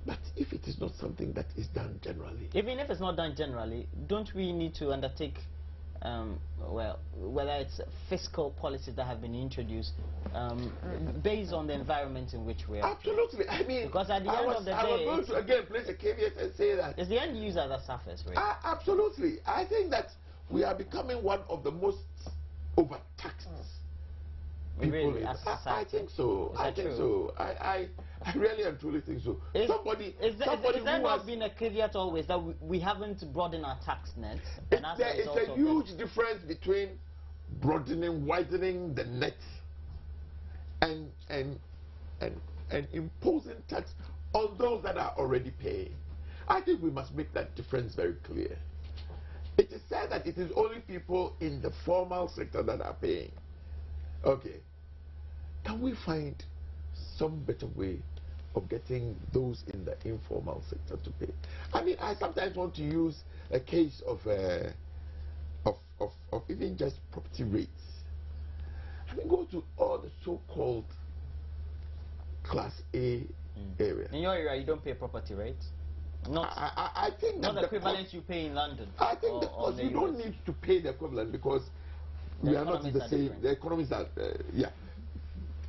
But if it is not something that is done generally, even if it's not done generally, don't we need to undertake, well, whether it's fiscal policies that have been introduced based on the environment in which we are? Absolutely. I mean, because at the end of the day, I was going to again place a caveat and say that it's the end user that suffers, right? Absolutely. I think that we are becoming one of the most overtaxed people. Really, as a society? I think so. I think so. I really and truly think so. Is there not been a caveat always that we haven't broadened our tax nets? There is a huge difference between broadening, widening the net, and imposing tax on those that are already paying. I think we must make that difference very clear. It is said that it is only people in the formal sector that are paying. Okay. Can we find some better way of getting those in the informal sector to pay? I mean, I sometimes want to use a case of even just property rates. I mean, go to all the so-called Class A area. In your area, you don't pay property rates? Not, I think not that the equivalent you pay in London. I think that you don't need to pay the equivalent because we are not in the same. The economies are, yeah.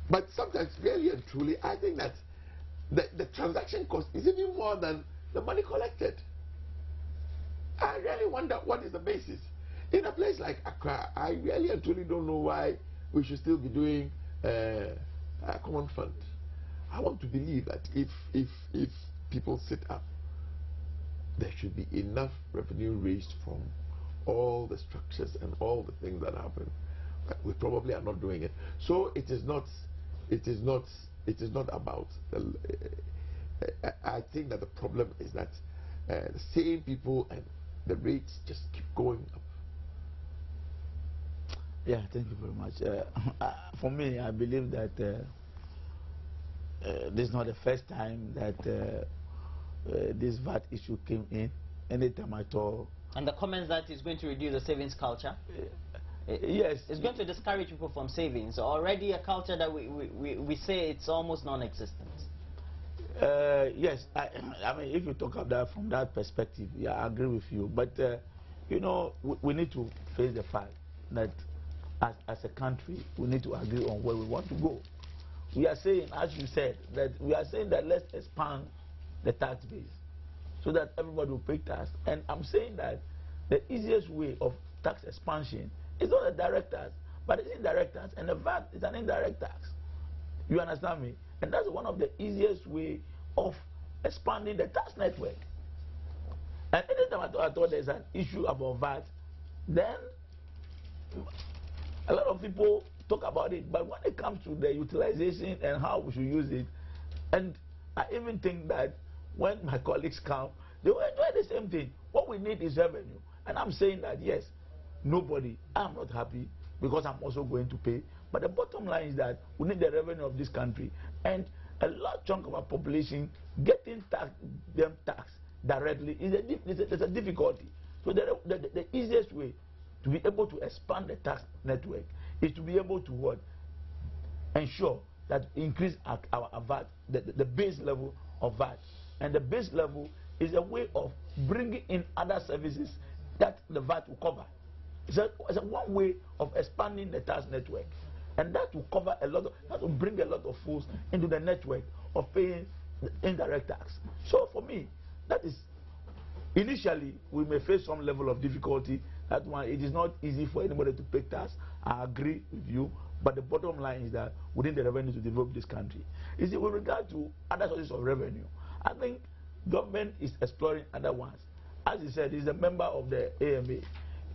But sometimes, really and truly, I think that the transaction cost is even more than the money collected. I really wonder what is the basis. In a place like Accra, I really and truly don't know why we should still be doing a common fund. I want to believe that if people sit up, there should be enough revenue raised from all the structures and all the things that happen. But we probably are not doing it. So it is not about I think that the problem is that the same people and the rates just keep going up. Yeah, thank you very much. For me, I believe that this is not the first time that this VAT issue came in. Anytime I talk. And the comments that is going to reduce the savings culture? Yes. It's going to discourage people from savings. Already a culture that we say it's almost non-existent. Yes, I mean, if you talk about that from that perspective, yeah, I agree with you. But, you know, we need to face the fact that as a country, we need to agree on where we want to go. We are saying, as you said, that we are saying that let's expand the tax base so that everybody will pay tax. And I'm saying that the easiest way of tax expansion is not a direct tax, but it's indirect tax, and the VAT is an indirect tax. You understand me? And that's one of the easiest way of expanding the tax network. And anytime I thought there's an issue about VAT, then a lot of people talk about it, but when it comes to the utilization and how we should use it, and I even think that when my colleagues come, they will enjoy the same thing. What we need is revenue. And I'm saying that, yes, nobody, I'm not happy because I'm also going to pay. But the bottom line is that we need the revenue of this country. And a large chunk of our population getting them taxed directly is a difficulty. So the easiest way to be able to expand the tax network is to be able to what? Ensure that increase our VAT, the base level of VAT. And the base level is a way of bringing in other services that the VAT will cover. It's a one way of expanding the tax network. And that will cover that will bring a lot of folks into the network of paying the indirect tax. So for me, that is, initially, we may face some level of difficulty. That one, it is not easy for anybody to pay tax. I agree with you. But the bottom line is that we need the revenue to develop this country. You see, with regard to other sources of revenue, I think government is exploring other ones. As he said, he's a member of the AMA.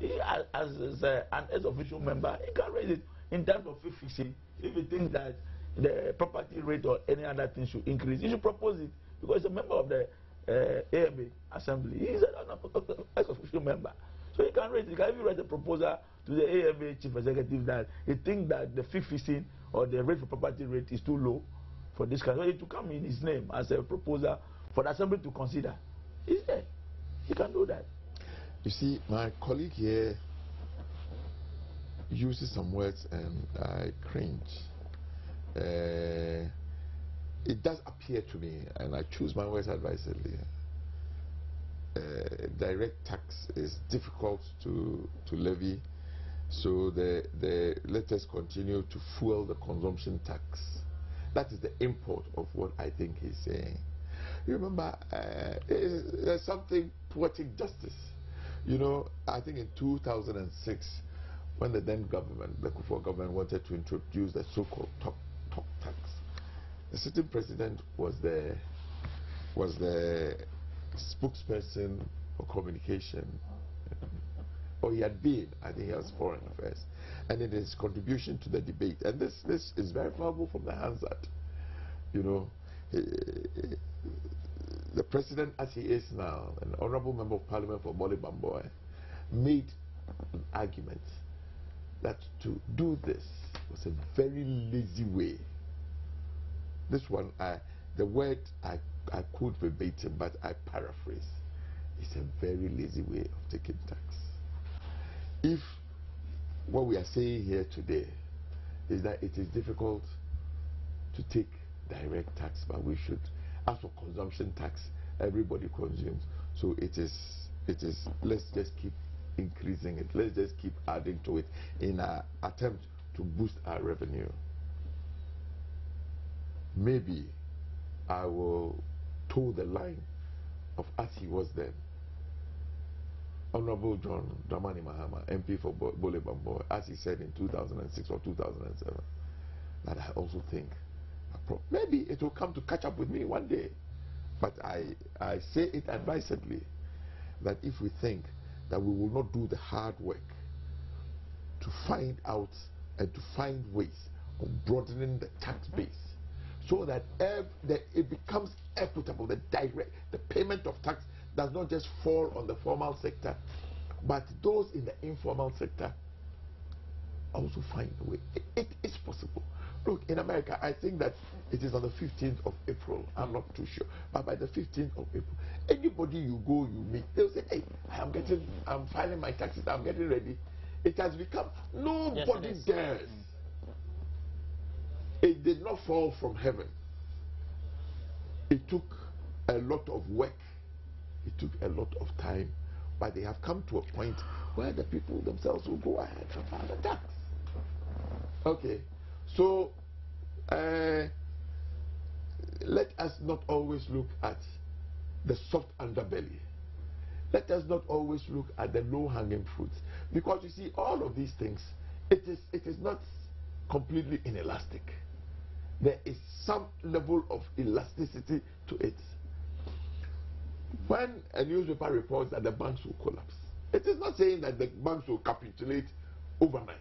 He, as an ex-official member, he can raise it in terms of fee fixing. If he thinks that the property rate or any other thing should increase, he should propose it because he's a member of the AMA assembly. He's an ex-official member. So he can raise it. He can even write a proposal to the AMA chief executive that he thinks that the fee fixing or the rate for property rate is too low for this country. So it to come in his name as a proposal for the assembly to consider. He's there. He can do that. You see, my colleague here uses some words and I cringe. It does appear to me, and I choose my words advisedly, direct tax is difficult to levy, so let us continue to fuel the consumption tax. That is the import of what I think he's saying. You remember, there's something poetic justice. You know, I think in 2006, when the then government, the Kufuor government, wanted to introduce the so-called top tax, the sitting president was the spokesperson for communication, or he had been, I think he was foreign affairs, and in his contribution to the debate. And this is verifiable from the Hansard. You know, the president as he is now, an honorable member of parliament for Bole Bamboy, made an argument that to do this was a very lazy way. This one, the word I quote verbatim, but I paraphrase. It's a very lazy way of taking tax. If what we are saying here today is that it is difficult to take direct tax, but we should, as for consumption tax, everybody consumes. So it is, let's just keep increasing it. Let's just keep adding to it in an attempt to boost our revenue. Maybe I will toe the line of as he was then. Honorable John Dramani Mahama, MP for Bole Bamboy, as he said in 2006 or 2007, that I also think maybe it will come to catch up with me one day. But I say it advisedly that if we think that we will not do the hard work to find out and to find ways of broadening the tax base so that it becomes equitable, the payment of tax does not just fall on the formal sector, but those in the informal sector also find a way. It is possible. Look, in America, I think that it is on the 15th of April. I'm not too sure. But by the 15th of April, anybody you go, you meet, they'll say, hey, I'm filing my taxes, I'm getting ready. It has become, nobody dares. It did not fall from heaven. It took a lot of work. It took a lot of time. But they have come to a point where the people themselves will go ahead and file the tax. Okay. So, let us not always look at the soft underbelly. Let us not always look at the low-hanging fruits. Because you see, all of these things, it is not completely inelastic. There is some level of elasticity to it. When a newspaper reports that the banks will collapse, it is not saying that the banks will capitulate overnight.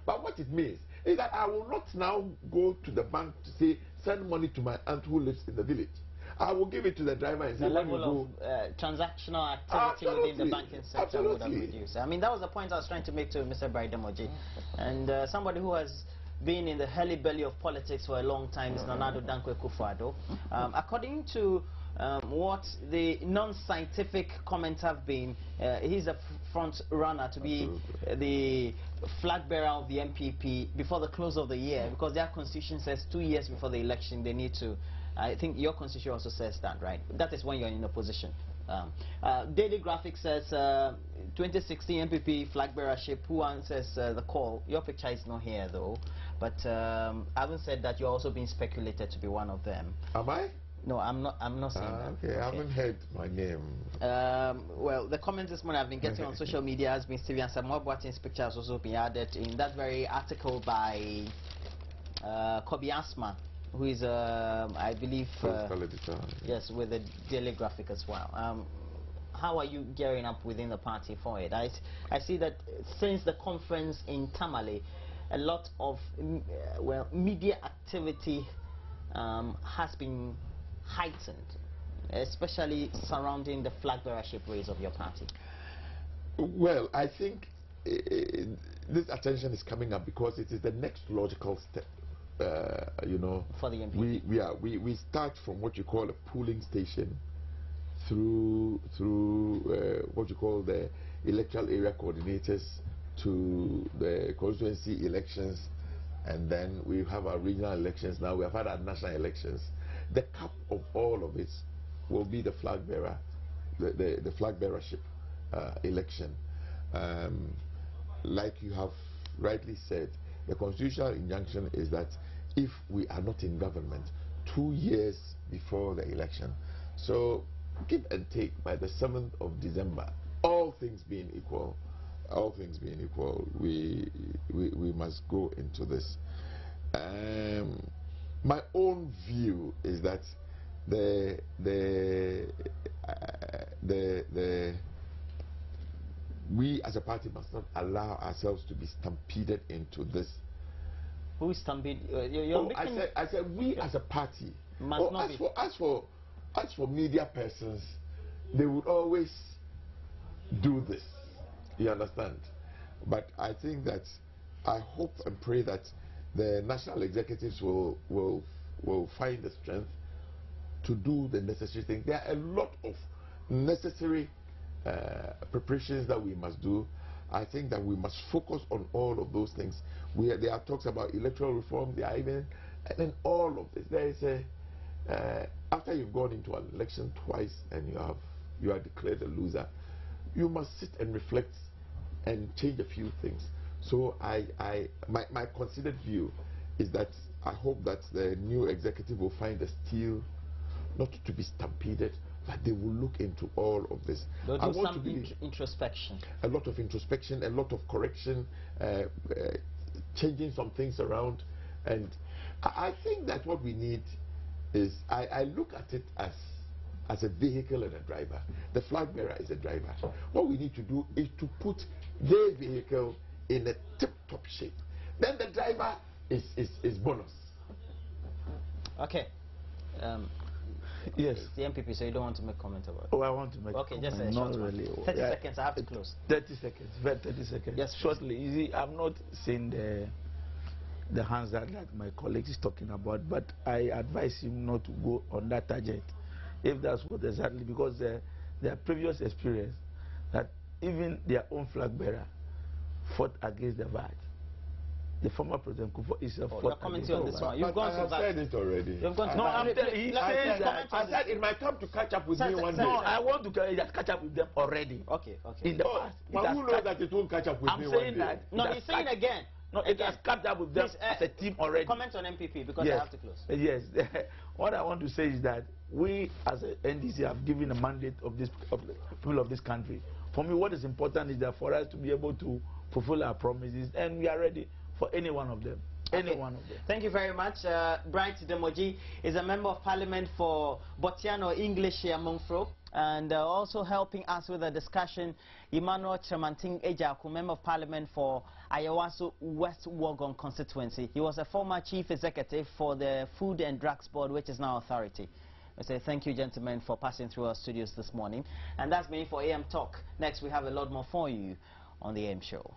But what it means is that I will not now go to the bank to say, send money to my aunt who lives in the village. I will give it to the driver and say, the level of transactional activity within the banking sector would have reduced. I mean, that was the point I was trying to make to Mr. Bright Asamoah. And somebody who has been in the hairy belly of politics for a long time is Nana Addo Dankwa Akufo-Addo. According to what the non-scientific comments have been, he's a front runner to be the flag bearer of the MPP before the close of the year, because their constitution says 2 years before the election they need to. I think your constitution also says that, right? That is when you're in opposition. Daily Graphic says 2016 MPP flag bearership. Who answers the call? Your picture is not here though, but I haven't said that you're also being speculated to be one of them. Am I? No, I'm not saying that. Okay, I haven't heard my name. Well, the comments this morning I've been getting on social media has been Stephen Samuel Boating's picture has also been added in that very article by Kobi Asma, who is, I believe, yes, with the Daily Graphic as well. How are you gearing up within the party for it? I see that since the conference in Tamale, a lot of media activity has been heightened, especially surrounding the flag bearership race of your party. Well, I think this attention is coming up because it is the next logical step. You know, for the MPP. We start from what you call a polling station through what you call the electoral area coordinators to the constituency elections, and then we have our regional elections. Now we have had our national elections. The cap of all of it will be the flag bearer, the flag bearership election. Like you have rightly said, the constitutional injunction is that if we are not in government 2 years before the election, so give and take by the 7th of December, all things being equal, we must go into this. My own view is that the we as a party must not allow ourselves to be stampeded into this. Who is stampeded? I said we as a party. Must not As for media persons, they would always do this. You understand? But I think that I hope and pray that the national executives will find the strength to do the necessary things. There are a lot of necessary preparations that we must do. I think that we must focus on all of those things. There are talks about electoral reform, and then all of this. There is after you've gone into an election twice and you are declared a loser, you must sit and reflect and change a few things. So my considered view is that I hope that the new executive will find the steel not to be stampeded, but they will look into all of this. They'll do some introspection. A lot of introspection, a lot of correction, changing some things around. And I think that what we need is, I look at it as a vehicle and a driver. The flag bearer is a driver. What we need to do is to put their vehicle in a tip-top shape. Then the driver is bonus. Okay. Yes. It's the MPP, so you don't want to make comment about it. Oh, I want to make okay, just a not short really. 30 seconds, I have to close. 30 seconds, 30 seconds. Yes, shortly. You see, I'm not saying the Hansard that my colleague is talking about, but I advise him not to go on that target, if that's what exactly, because their previous experience, that even their own flag bearer fought against the VAT. The former President Kufuor is a fought against on this one. You've gone to that. I said it already. You've gone to I said it might come to catch up with me one day. No, I want to catch up with them already. Okay. In the past. But who knows that it won't catch up with me one day? I'm saying that. No, he's saying again. No, it has caught up with them as a team already. Comment on MPP because yes. I have to close. Yes. What I want to say is that we as a NDC have given a mandate of the people of this country. For me, what is important is that for us to be able to fulfill our promises, and we are ready for any one of them. Okay. Thank you very much. Bright Asamoah is a member of parliament for Botiano English Monfro, and also helping us with the discussion, Emmanuel Tremanting Ejaku, member of parliament for Ayawaso West Wogon constituency. He was a former chief executive for the Food and Drugs Board, which is now authority. I say thank you, gentlemen, for passing through our studios this morning. And that's me for AM Talk. Next, we have a lot more for you on the AM Show.